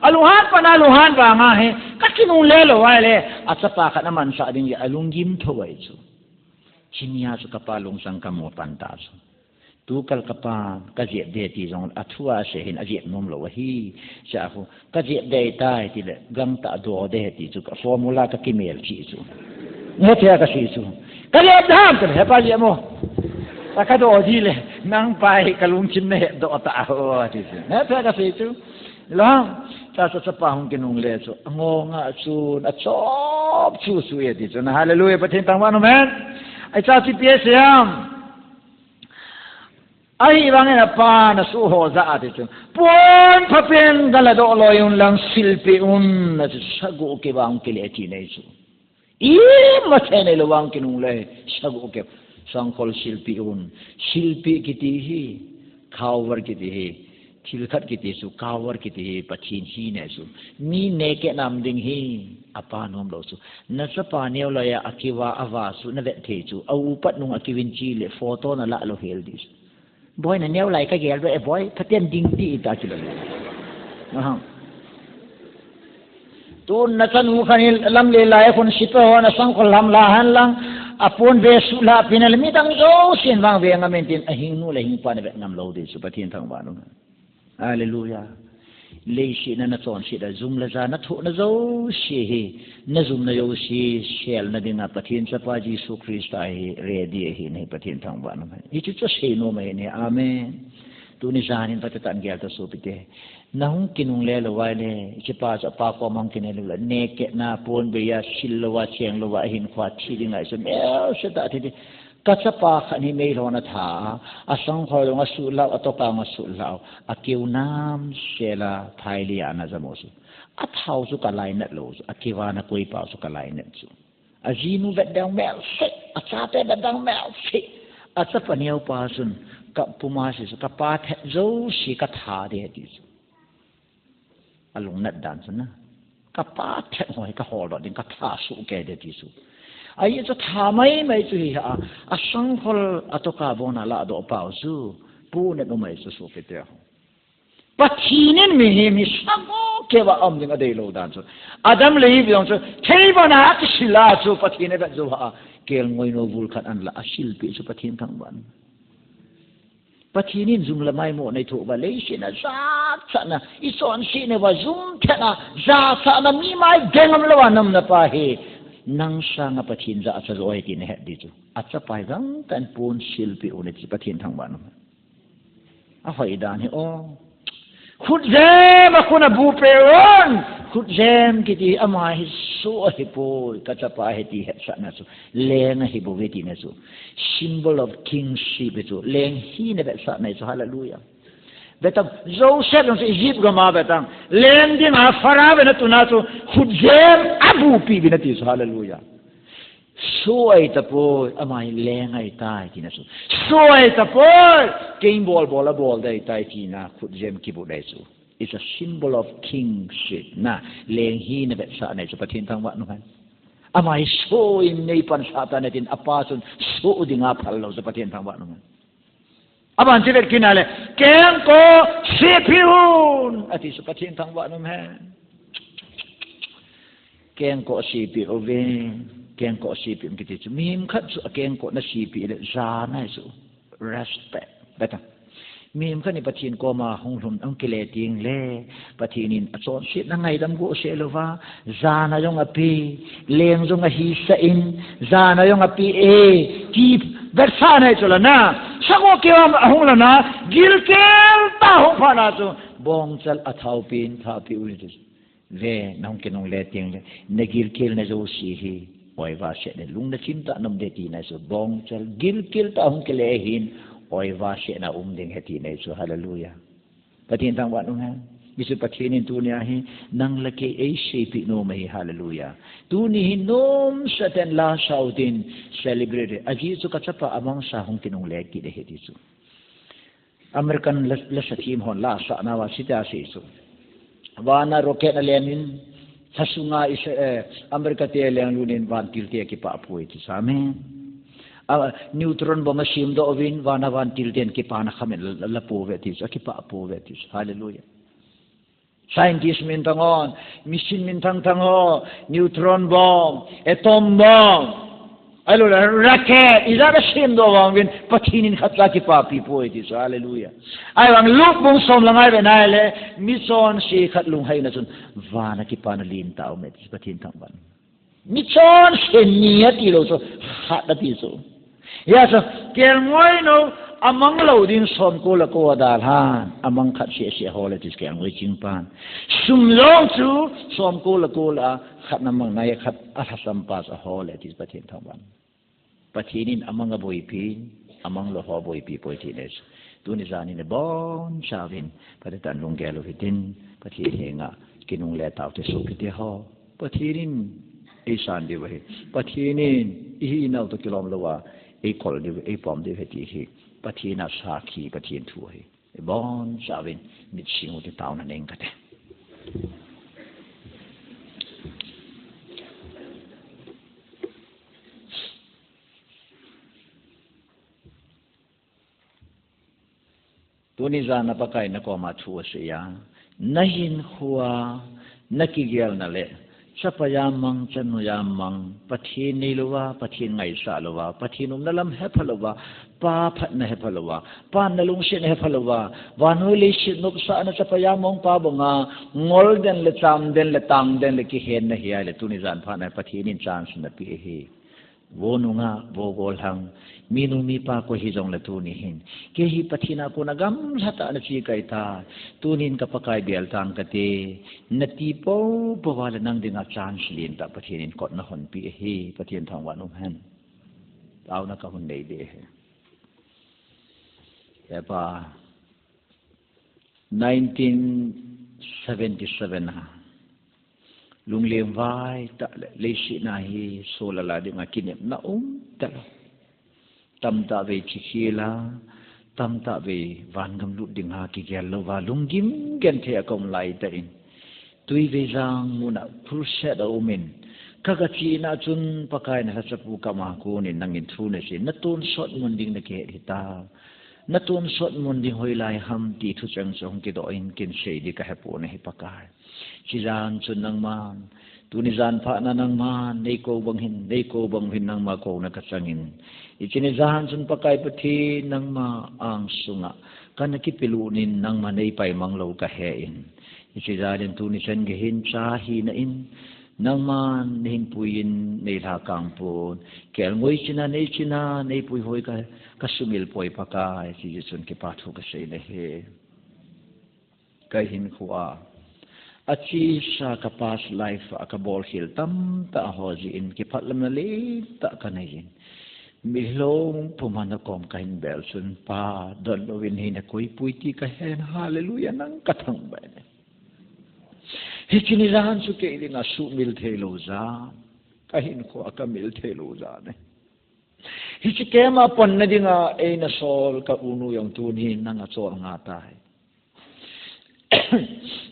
อลุฮันปนาลุฮันบางเหกักินุเล่ละไว้เลยอาจจะปากขันมันสะดิ้งอลุงยิ้มถวายจูชินีอาสุกปาลงสังกโมปันตาจูตูกัลกปากระเจียบเดตีจงอัฐวาเสหินอเจียบนมละวะฮีจะเอากระเจียบเดตายทีละกังตาดูเดตีจูกับฟอร์มูลากกิเมลชีจูเมื่อเทียกับชีจูกระเจียบดามกันเหรอป้าเจียโมแต่ก็ดูทีเลยนั่งไปกะลุงชินเนดูตาโอ้ทีจูเมื่อเทียกับชีจูแล้วถ้าสัปดาห์หงกินงเลสุงงอ่ะสูนอ่ะชอบชูเอติจูนะฮาเลลูยาประเทศต่างวันนู้นแม่ไอ้เจ้าที่เปียเสียมไอ้บางเงินปานะสู้หัวซาติจูปวนพับเป็นกันละดอกลอยอุ่นลังศิลปิอุนนะจูสักอุกบางกิเลตีเนี่ยจูอีมาเช่นในระหว่างกินงเลสักอุกสังคลศิลปิอุนศิลปิกิติฮีข่าววรกิติฮีทิลขัดกิติสุข่าววรกิติฮีปัจฉินฮีเนี่ยจูมีเนกนำดิ่งฮีอปานอมโลสุนัสปาเนียวเลยอาคิวาอาวาสุนั่นแหละเทจูเอาอุปัตนุงอาคิวินจีเลโฟโต้นั่นละโลเฮลดิสบอยนั่นเนียวไหลก็เกลด้วยบอยพัดเตียนดิ่งที่อิตาจิลเลยนะฮะตูนนัชนูขันิลำเลไลคนสิบหัวนัสังคนลำลาหันลังอปนเวสุลาพินัลมิตังโจเสียนวางเวียงอเมนตินอหิงนูเลหิงปานเวงนำโลดิสุปะเทียนทางบ้านนู้นฮาเลลูยาเลยสินั่นน่ะสอนสิได้ซุ่มละจานัทโหน่ะโจสิเฮน่ะซุ่มน่ะโยสิเชลน่ะดินาปะเทียนสปาจิสุคริสต์ไอเรดีเฮในปะเทียนทางบ้านนู้นนี่จุดจะเสโนมาเฮเนี่ยอาเมนตูนิจานินปะตันเกียรติสุปิเตนะฮุกินุงเลละไว้เลยจิปาจะปาก็มังกินเลยละเนเกนาปนเบียชิลละวะเชียงละวะหินควาที่ดิไงสมัยเสดาทีกัจจปาขันหิเมลนาถาอาสังขารงสุลาวอตปางสุลาวอากิวนามเชลาไทลียานาจามสุอัฐาวสุกไลเนตโลสุอากิวานาคุยปาสุกไลเนตสุอาจีนูเวดดังแมวเฟอาซาเตเวดดังแมวเฟอาซาปนิยวปาสุนกับปุมาสิสุกับปาเทโจสิกัทาเดติสุอารมณ์นัดดันสุนะกับปาเทหอยกับหอดดินกับทาสุแกเดติสุไอ้จะทำไม่จุยฮะอาสังขลอัตกาบอนาละดอกเปล่าซูปูเนตโนไม่สุสุเกเตะปัจฉินินมีมิสังโกเกว่าอมดิงอเดโลดันซูอาดัมเลยบิองซูเทวนาอักษิลาซูปัจฉินเบจูฮะเกลงวยโนบุลขันอันละอาศิลปิซูปัจฉินทั้งวันปัจฉินินซุ่มละไม่หมดในถูกว่าเลยสินะซาสนะอิสอนสินะว่าซุ่มแค่นะซาสนะมีไม่เก่งมละวันนำนะป้าเฮนังสางปะทินจะอัศโอยตินเหตุดิจูอัศไปรังกันปูนศิลปิอุณิจิปะทินทั้งวันอาหอยดานเฮโอขุดเจมคุณบูเปรอนขุดเจมกิติอามาฮิสุอฮิปูกัจจปาเหติเหตุสันนะจูเลงฮิบุเวตินะจู symbol of kingship จูเลงฮีเนเบสันนะจูฮาเลลูยาเบตังโจเซฟนั้นอียิปต์ก็มาเบตังเลนดินาฟาราเบนัตุนาตูขุดเจมอบูปีบินัติสุฮาเลลูยาสวยตะโพอามาเลงไอตายที่นั่นสุสวยตะโพเกมบอลได้ตายที่น่ะขุดเจมกิบุได้สุ it's a symbol of kingship น่ะเลงฮีนะเบสะในสุประเทศทางวัดนู้นอามาสวยในปัญชาตาในดินอปาสุนสวยดิ่งอาพัลเราสุประเทศทางวัดนู้นอาบันที่เด็กกินอะไรแกงโกซีพิวน์อาทิตย์สุปฏิทินทางวันนู้นแม่แกงโกซีพิวเวแกงโกซีพิวกิติจุมีมขัดสุแกงโกนัซีพิวเลยจานให้สุ respect เบต้ามีมขัดในปฏิทินโกมาหงหุ่นอังกิเลติงเล่ปฏิทินอัศวนสินั่งไงดำโกเซลวาจานายองอปีเลงจงอฮิสอินจานายองอปีที่เวทสานให้จุลนะสักว่าเกี่ยวกับหงละนะกิลเกลตาหงพานาจูบองจัลอัฐาวปินท่าพิวลิตุเวน้องกินองเลติงเลนกิลเกลเนโจซีฮี โอยว่าเสนลุงนัชิมตะนมเดตีในสุบองเจลกิลตะหงเกเลหินโอยว่าเสนาเด้งเฮตีในสุฮาเลลูยาปฏิญทางวัดนู้นมิสุปฏิญตัวนี้ให้นังละเกเอเชปิโนไม่ฮาเลลูยาตัวนี้หินนมสเตนลาซาอุดินเซเลบรตอาจิสุกัจจปะอมังสาหงกินงเล็กกิเลเฮติสุอเมริกันเลสทีมฮอนลาสานาวาสิตาสิสุวานาโรเกตอเลนินทัศงาอิสอเมริกาเตเลงลูนินวานติลเตกิปะป่วยที่สามีนิวตรอนบอมาชิมโดวินวานาวานติลเตนกิปานะขมิ้นละปูเวติสกิปะปูเวติสฮาเลลูยาscientist min tangon mission min tango neutron bomb atom bomb alo rocket izara sim do wang win patinin khatla ki papi po it is hallelujah ai wang luk bung som langai be nai le mission si khat lung hai na chun wana ki panalin tao met patin thang ban mission se nia ti lo so khat da ti so ya so kel moi no amang lo din som ko la ko dal han amang khat se hole tis ke ang ching pan sum long chu som ko la khat namang nai khat Assam pas a hole tis patin thang ban patinin amang aboy pi amang lo ho boy pi poitines tuni zani ne bon chavin patan lungelo hitin pati henga kinung le taw te so kiti ho patinin isan di we patinin I naw to kilom lawa e kol di e pom di heti hi patina sakhi patin thu hi bon chavin mit singu ti taw na neng kate tuni zana pakai na ko ma thu siya nahin huwa nakigel na le sapayamang chanuyamang pathin niluwa pathin ngai sa luwa pathinum nalam hephalwa pa phat na hephalwa pa nalung sin hephalwa wanoi le sinuk sa na sapayamong pa bonga ngol den le cham den le tang den le ki hen na hiya le tuni zan pha na pathinin chance na pi hi wonunga bogol hang minu mi pa ko hi jong la tu ni hin ke hi pathina ko nagam hata na chi kai ta tunin ka pakai bel tang ka te nati po bawala nang dinga chance lin ta pathinin ko na hon pi hi pathin thang wa num han taw na ka hun nei de he ya pa 1977 ha lung lem vai ta le shi na hi solala dinga kinep na ta tam ta ve chikhila tam ta ve van gam lu ding ha ki gel lo wa lungim gen the akom lai ta in tui ve jang muna purse da umin kaga chi na chun pakai na sa pu kama ko ni nangin thu ne si na ton shot mun ding na ke hita na ton shot mun ding hoi lai ham ti thu chang song ki do in kin sei di ka hapo ne hi pakai chi jan chun nang man tuni zan pha na nang man nei ko bang hin nang ma ko na ka changin ichini zahan sun pakai pathi nang ma ang sunga kana ki pilunin nang ma nei pai mang lo ka he in ichi zaden tuni sen ge hin cha hi na in nang man ning puin nei tha kang pon kel ngoi china nei pui hoi ka sumil poi pakai si sun ki pa thu ka sei le he ka hin khuwa achi sa ka past life akabol hil tam ta hoji in ki phatlam na le ta kanayin milong pumana kom kain bel sun pa don win hin koi puiti ka hen hallelujah nang kathang ba ne hichini ran su ke ina su mil thelo za kahin ko aka mil thelo za ne hichikema pon na dinga e na sol ka unu yang tun hin nang achol nga tai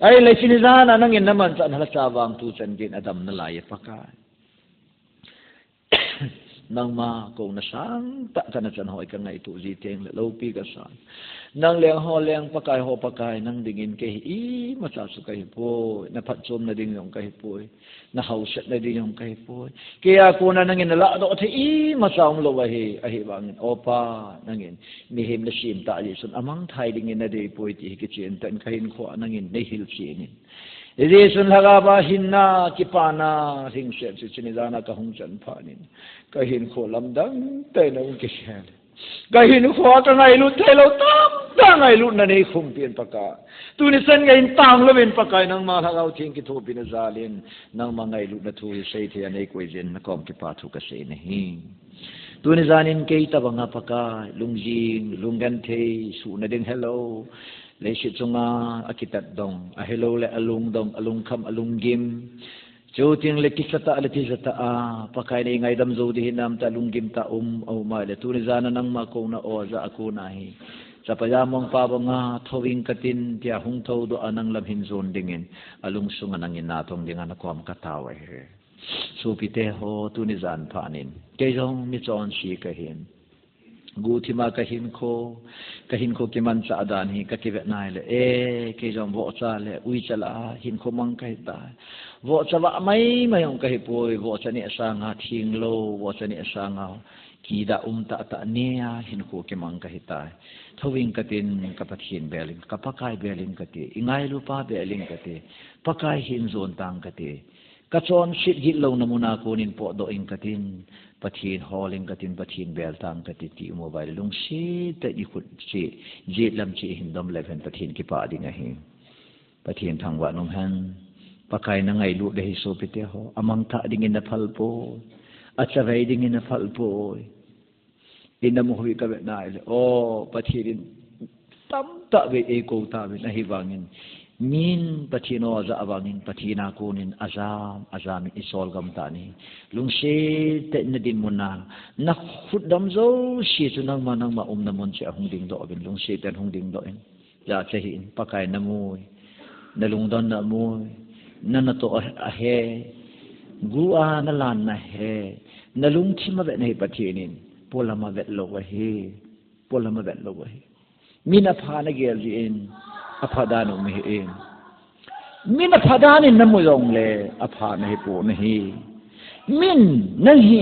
ai le chini ran anang in naman sa hala sawang tu chan gin adam na lai pakai nang ma ko na sang ta kana chan hoi ka ngai tu ji teng le lo pi ka san nang leng ho leng pakai ho pakai nang dingin ke I ma cha su kai po na phat chom na ding yong kai po na hau set na ding yong kai po ke ya ko na nangin la do the I ma chaung lo wa he a he bang opa nangin Mihem na sim ta ji sun amang thai ding in na de po ti ki chen tan kain kho nangin nei hil chi ni Reason hagaba hinna kipana hing set chini dana ka hung chan phanin ka hin kho lamdang te na ki sel Gahin ko ka ngailut hello tam ngailut na ni kumpin paka. Tunisan ngayon tang lawin paka ng mga hagaw ting kito pinazalin ng mga ngailut na tuwi sa iti anay kwezin na kompipatu kasi nahin. Tunisanin kay tabang nga paka lungjing lungante suna ding hello. Leisit sunga akitat dong a hello le alung dong alung kam alung gim. Joting lekisata alatizata pakai na ingay damzo di hinam talunggim ta umale tunizana nang mako na oza ako nahi sa payamong pabang nga thawing katin tiya hung thaw do anang lamhin zon dingin alung sunga nang inatong dingan ako am katawa he supite ho tunizan panin kayong mitson si kahin gutima kahin ko kiman sa adan hi kakivet na ile kayong bo chale ui chala hin ko mang kahita wo chawa may mayong kahipoy wo chani asanga thinglo wo chani asanga kida ta ta niya hin ko kimang kahita thawing katin kapathin beling kapakai beling kati ingay lupa beling kati pakai hin zon tang kati kachon shit gitlo na muna kunin po doing katin pathin holing katin pathin bel tang kati ti mobile lung shit ta ikut chi jitlam chi hindom leven pathin kipa di ngahi pathin thangwa nung han pakai na ngay lu dahi sopite ho amang ta dingin na palpo at saray dingin na palpo inamuhi ka na ile pathirin tam ta be eko ta be nahibangin min pathino za abangin pathina kunin azam isol gam tani lungse te na din muna na khudam zo si tunang manang maum namon si ahung ding do bin lungse ten hung ding do en ya chahin pakai namuy nalungdon na muy nanato ahe gua nalan na he nalung chima vet nei pathinin polama vet lo he mina phana gel in aphadano me in mina phadanin namuyong le aphana he po nahi min nahi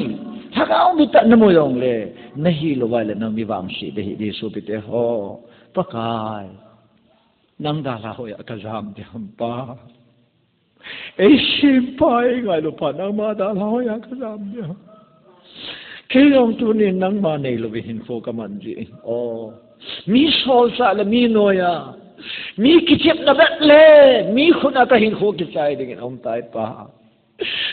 thakao mi ta namuyong le nahi lo wale na mi wang si de di supite ho pakai nang dala ho ya kazam de hampa simpai ngai lupa nang ma da lao ya kazam dia kayong tunin nang ma nei lo bihin fo kamanji mi sol sa la mi noya mi kichip na betle mi khuna ka hin kho kisai ding om tai pa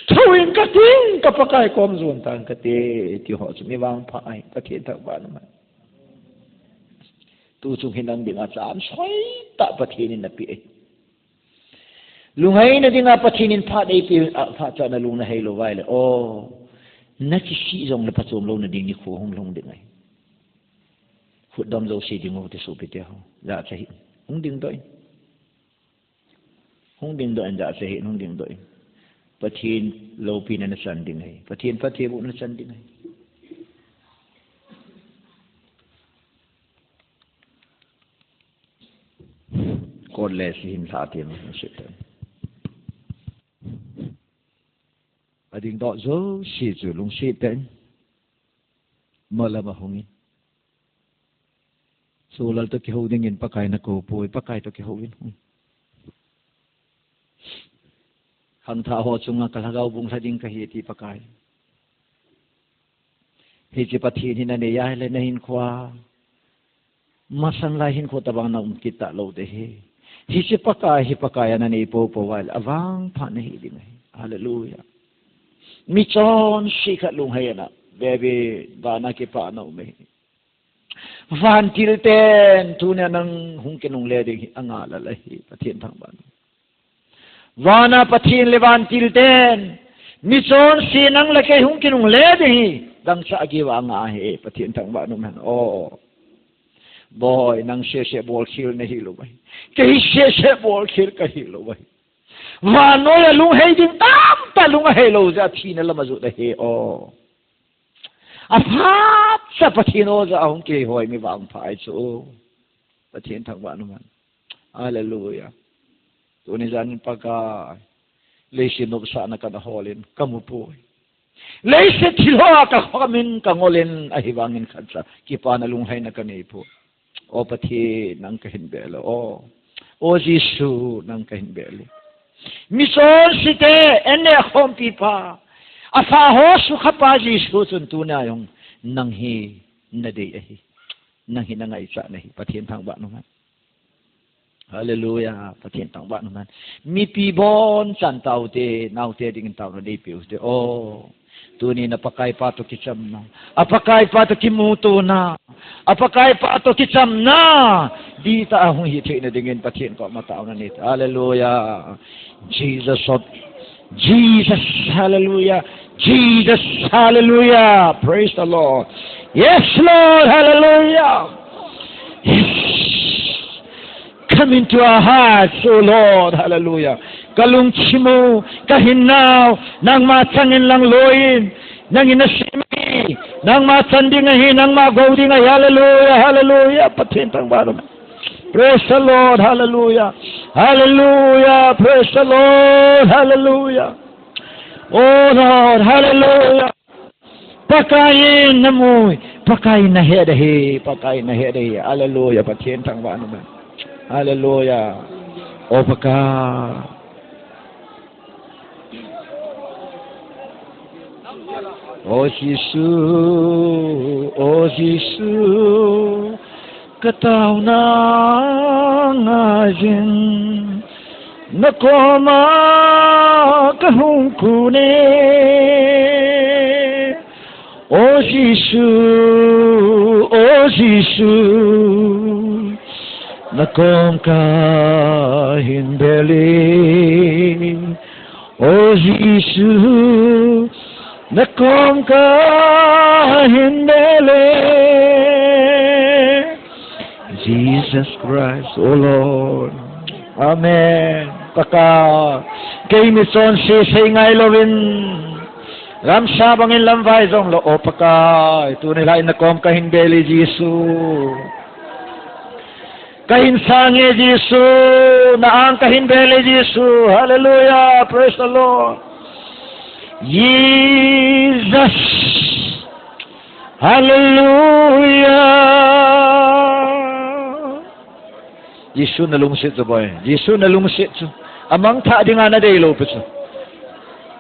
thawin kating kapakai kom zon tang kate ti ho mi wang pa ai pathe thak ba na tu chung hinang ding acham soi ta pathe ni na pi lungay na din nga pathinin phat ay phat cha na lung na helo waile nakisi jong na patom lo na ding ni kho hong long ding ai khudam zo si ding o te so pite ho da cha hi hong ding do da cha hi hong ding do pathin lo pi na san ding ai pathin pathe bu na san ding ai kon le si hin sa ti ma se ading do zo si zu lung si ten malama hongin solal to ki holding in pakai na ko poi pakai to ki howin hang tha ho chunga kalagaw bung sa ding kahi ti pakai hi chi pathi ni na ne ya le na hin khwa masan la hin kho tabang na kita lo de hi chi pakai na ne po wal awang pha na hi ding hallelujah mi chon si khat lung hay na bebe bana ke pa na ume van tilten tunya nang hung kinung le ding angala lahi pathin thang ban wana pathin le van tilten mi chon si nang la ke hung kinung le ding dang sa agi wa nga he pathin thang ban man boy nang se bol khil na hi lo bai ke se bol khil ka hi lo bai vano ya lung hei ding tam ta lung hei lo za thina lama zu da he aphat sa pathino za hong ke hoi mi wang phai chu pathin thang wa man hallelujah tu ni jan paka leisin ob sa na ka holin kamu poi leise thilo ka khamin ka ngolin a hiwangin khatsa ki pa na lung hai na ka nei po pathi nang ka hin belo jisu nang ka hin belo Mison site ene khompi pa afa ho sukha pa jisu chun tu na yong nang hi na day ahi nang hinangay sa nahi patien thang ba naman hallelujah patien thang ba naman mi pibon san tau te nau te ding tau na day pius te tuni na pakai pato kicam na apakai pato kimuto na apakai pato kicam na di ta ahong hiti na dingin patien ko matao na nito hallelujah Jesus hallelujah Jesus hallelujah praise the Lord yes Lord hallelujah yes come into our hearts oh Lord hallelujah kalungchimo kahinaw nang matsangin lang loin nang inasimi nang matsandingahin nang magawdingay hallelujah hallelujah patintang barom praise the Lord hallelujah hallelujah praise the Lord hallelujah oh Lord hallelujah pakain namoy pakain na hedahi hallelujah patintang barom hallelujah oh paka oh Jesus kataw na ngajin nakoma kahungkune oh Jesus nakom kahimbeli oh Jesus nakom kahimbeli Jesus Christ, O Lord. Amen. Paka kay mison si ngay lovin ram sabangin lamvay zong lo paka ito nila inakom kahimbeli Jesus. Kahinsangi Jesus, naang kahimbeli Jesus. Hallelujah. Praise the Lord. Jesus. Hallelujah. Yesu nalungsit sa boy. Yesu nalungsit sa. Amang ta di nga na day lopit sa.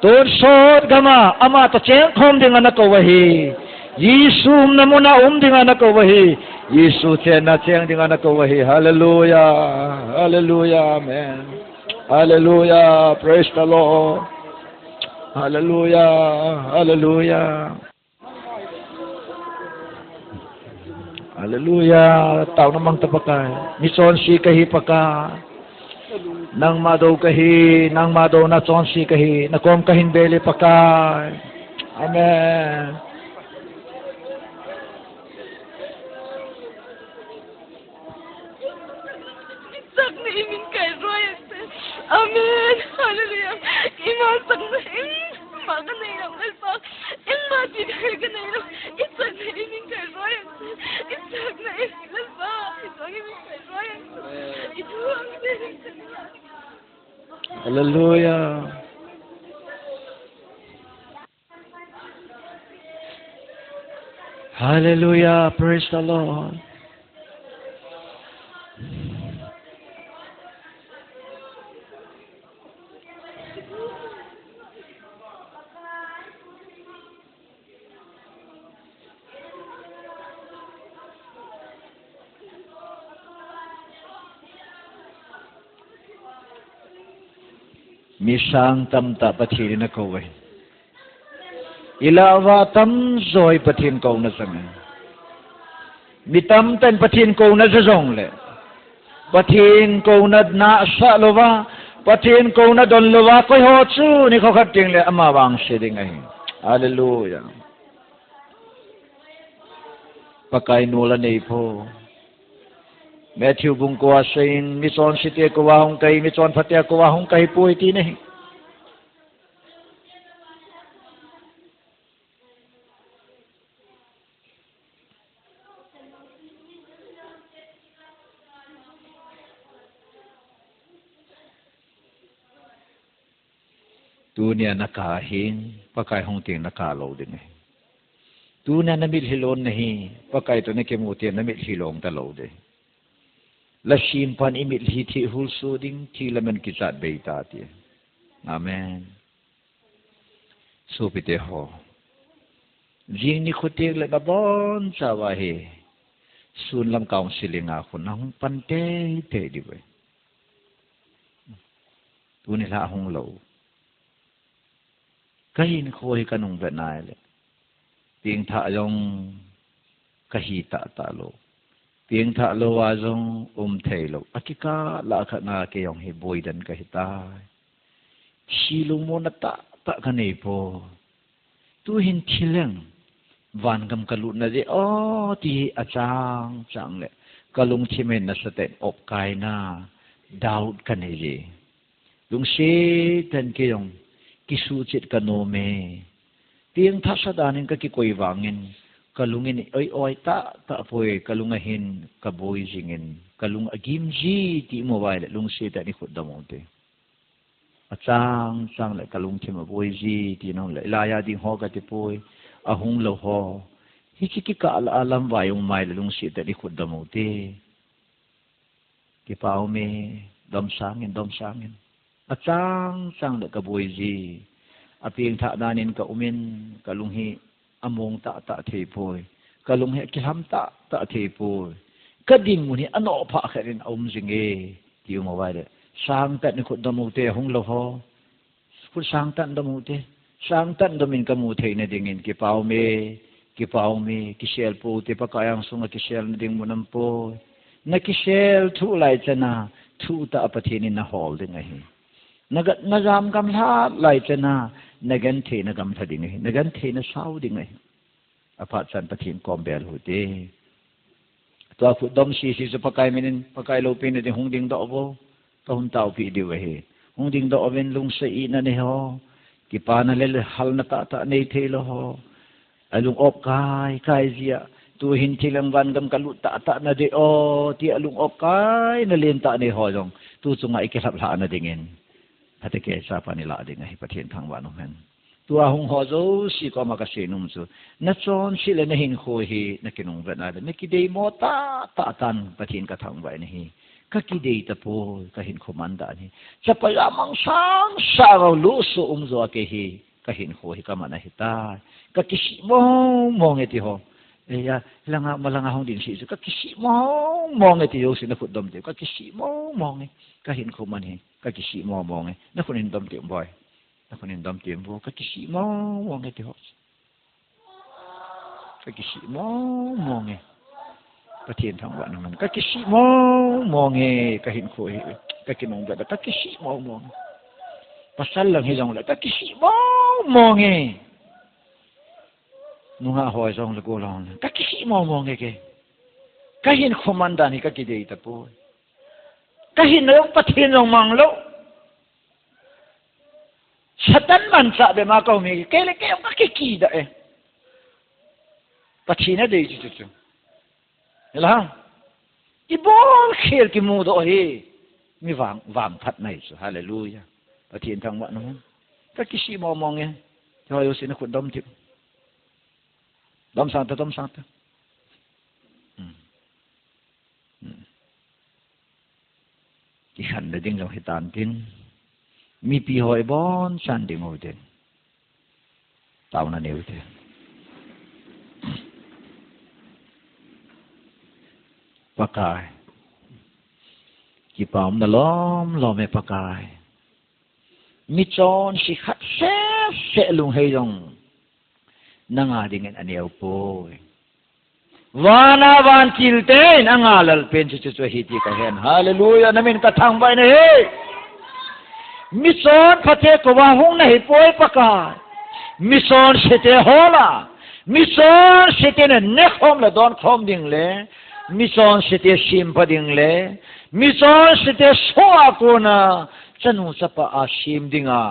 Tod sod gama. Ama ta cheng kom di nga nakawahi. Yesu na muna di nga nakawahi. Yesu chen na cheng di nga nakawahi. Hallelujah. Hallelujah. Amen. Hallelujah. Praise the Lord. Hallelujah. Hallelujah. Hallelujah. Tao namang tapakay. Mison si kahi paka. Nang madaw kahi. Nang madaw na son si kahi. Nakom kahin beli pakay. Amen. Isak na imin kay Roy. Amen. Hallelujah. Imasak na imin. Maga na ilang alpak. Imati na ilang. Isak na imin kay Roy. Isak na imin alpak. Isak imin kay Roy. Ito ang imin kanila. Hallelujah. Hallelujah. Praise the Lord. Misang tamta pathin na kaway. Ilawa tam zoy pathin ko na sangan. Mitam tan pathin ko na zong le. Pathin ko na sa lova. Pathin ko na don lova koy hotsu ni ko kating le amawang siding ay. Hallelujah. Pakai nula nei po. Matthew bung kuwa sayin mison siti kuwa hong kay mison fatia kuwa hong kay po iti nahi. Dunia nakahin pakai hong ting nakalaw din eh. Dunia namit hilon nahi pakai to nakimuti namit hilong talaw din. Lasim pan imit hiti hulso ding tilaman kisat beitati. Amen. Supite ho. jing ni khotek le babon chawa he sun lam counseling a khun hong pante te di we tu ni la hong lo kahin khoi kanung ve nai le tiếng thạ dòng kahi ta ta lo tiếng thạ lo wa dòng thầy lo akika la kha na ke yong he boy dan kahi ta silung mo na ta ta ka nei po tu hin thileng van gam kalut na de o ti achang chang le kalung chimen na sa ten op kai na doubt ka nei je lung se ten ke yong kisu chit ka no me tiếng thắt sa đan cái quay vangin kalungin oi ta poi kalungahin kaboi jingin kalung agim ji ti mobile lung se ta ni khud damonte achang sang le kalung chima boi ji ti nong le la ya ding ho ka ti poi ahung lo ho hi ki ka alam wa yung mai le lung se ta ni khud damonte ki pau me dom sangin achang sang le kaboi ji aping tha danin ka umin kalung hi among ta thei poi kalung he ki ham ta thei poi kading muni ano pha kharin om jinge ti mo wai de sang ta ni khud damu te hung lo ho fu sang tan damu te sang tan domin ka mu thei na dingin ki pau me ki shel po te pa kayang sunga ki shel na ding munam po na ki shel thu lai chana thu ta apathin na hol ding hi nagam gam tha lai chana nagan the na gam tha ding nagan the na sau ding apart san pathin kombel hu te to fu dom si so pakai minin pakai lo pin de hung ding do bo to hun tau pi di we hung ding do oven lung se i na ne ho ki pa na le hal na ta nei the lo ho alung op kai zia tu hin thilang van gam kalut ta na de o ti alung op kai na len ta ne ho jong tu chunga ikhelap la na dingin hatake sa panila ding hi pathin thangwa no men tua hung ho zo si ko ma ka se num chu na chon si le na hin kho hi na kinung va na na ki dei mo ta tan pathin ka thangwa ni hi ka ki dei ta po ka hin kho man da ni cha pa ya mang sang sa ro lu su zo ke hi ka hin kho hi ka ma na hi ta ka ki si mo nge ti ho ya langa malanga hong din si ka ki si mo nge ti yo si na khut dom te ka ki si mo nge ka hin kho man hi ka ki si mo nge na khun in dom te boy na khun in dom te bo ka ki si mo nge ti ho ka ki si mo nge pathin thang wa man ka ki si mo nge ka hin kho hi ka ki nong ba ka ki si mo nge pasal lang hi jong la ka ki si mo nge nunga hoi zong le go long ka ki si mo nge ke ka hin khomanda ni ka ki dei ta po ka hin no pathin long mang lo satan man sa be ma ko mi ke le ke ka ki da pathina dei chu la ibol khir ki mu do he mi wang phat nai chu hallelujah pathin thang wa no ka ki si mo nge thôi yo sin khun dom ti dom sang ta ki khan de ding lo hitan tin mi pi hoi bon san ding ho den tao na neu te pakai ki pam na lom me pakai mi chon si khat se lung hei dong nanga dingen aneu poi wana van tilte nanga lal pen chu hi ti ka hen hallelujah namin ka thang bai ne he mi chon phathe ko wa hung na hi poi pakai mi chon sete hola mi chon sete ne khom la don khom ding le mi chon sete sim pa ding le mi chon sete so ko na chanu sapa a sim dinga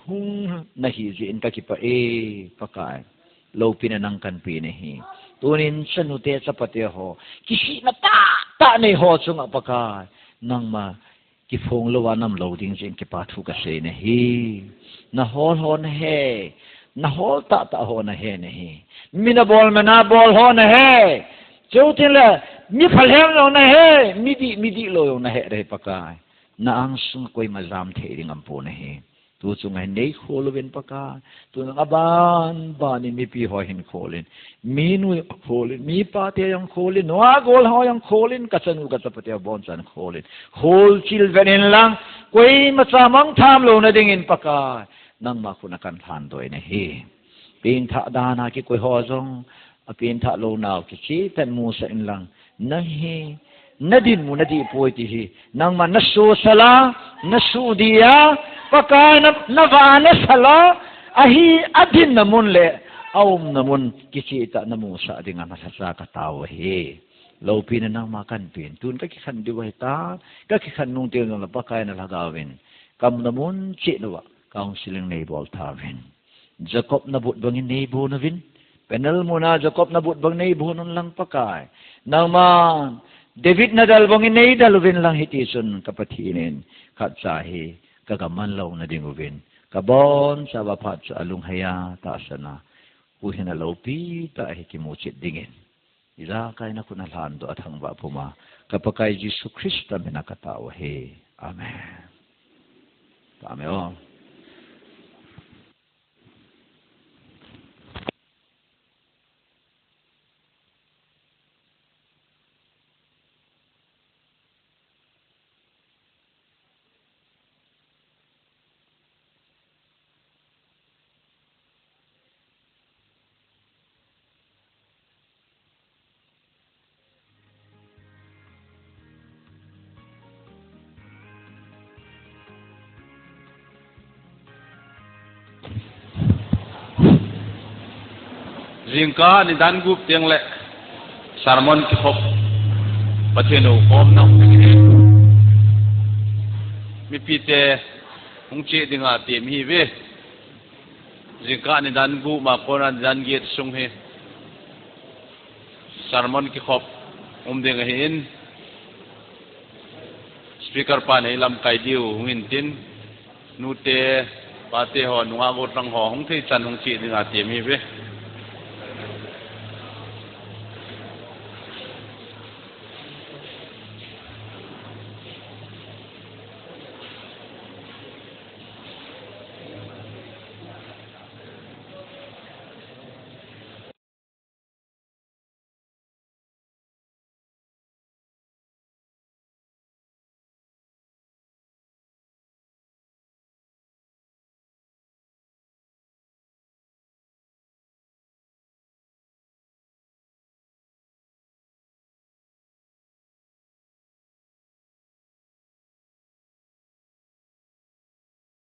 hung na hi ji in ka ki pa pakai lo pinanang kan pi ne hi tunin chanu te chapate ho kisi na ta nei ho chunga pakai nangma ki phong lo wa nam lo ding jing ki pa thu ka se ne hi na hol hon he na hol ta ho na he ne hi mina bol mena bol ho na he choutin la mi phal hem lo na he mi di lo na he re pakai na ang sung koi mazam the ding am po na he tu sungai nei kholwen paka tu ngaban bani mi pi ho hin kholin mi nu kholin mi pa te yang kholin noa gol ho yang kholin kachanu kachapate bon chan kholin hol children in lang koi ma chamang tham lo na ding in paka nang ma khuna kan than doi ne hi pin tha dana ki koi ho jong a pin tha lo naw ki chi tan mu sa in lang na hi nadin mu nadi poi ti hi nang ma nasu sala nasu dia paka na va na sala ahi adin namun le aum namun ki chi ta namu sa dinga na sa ka taw hi lo pin nang ma kan pin tun ka ki khan di wai ta ka ki khan nung te no la paka na lagawin kam namun chi no counseling nei bol tawin Jacob na but bangin nei bo na vin penal mo na Jacob na but bang nei bo nun lang pakai nang man David na dal bangin nei dalvin lang hitisun kapatinin khat sahi kagaman law na dinguvin kabon sa bapat sa alung haya ta sana kuhin na lopi ta hikimuchit dingin ila kay na kunalhando at hangba puma kapakay Jesu Krista minakatawa he amen amen Jingka ni dan gup tiang le sermon ki khop patenu kom na mi pite hungche dinga ti mi ve jingka ni dan gu ma koran dan get sung he sermon ki khop dinga hin speaker pa nei lam kai diu ngin tin nu te pa te ho nuwa go tang ho hung thei chan hungche dinga ti mi ve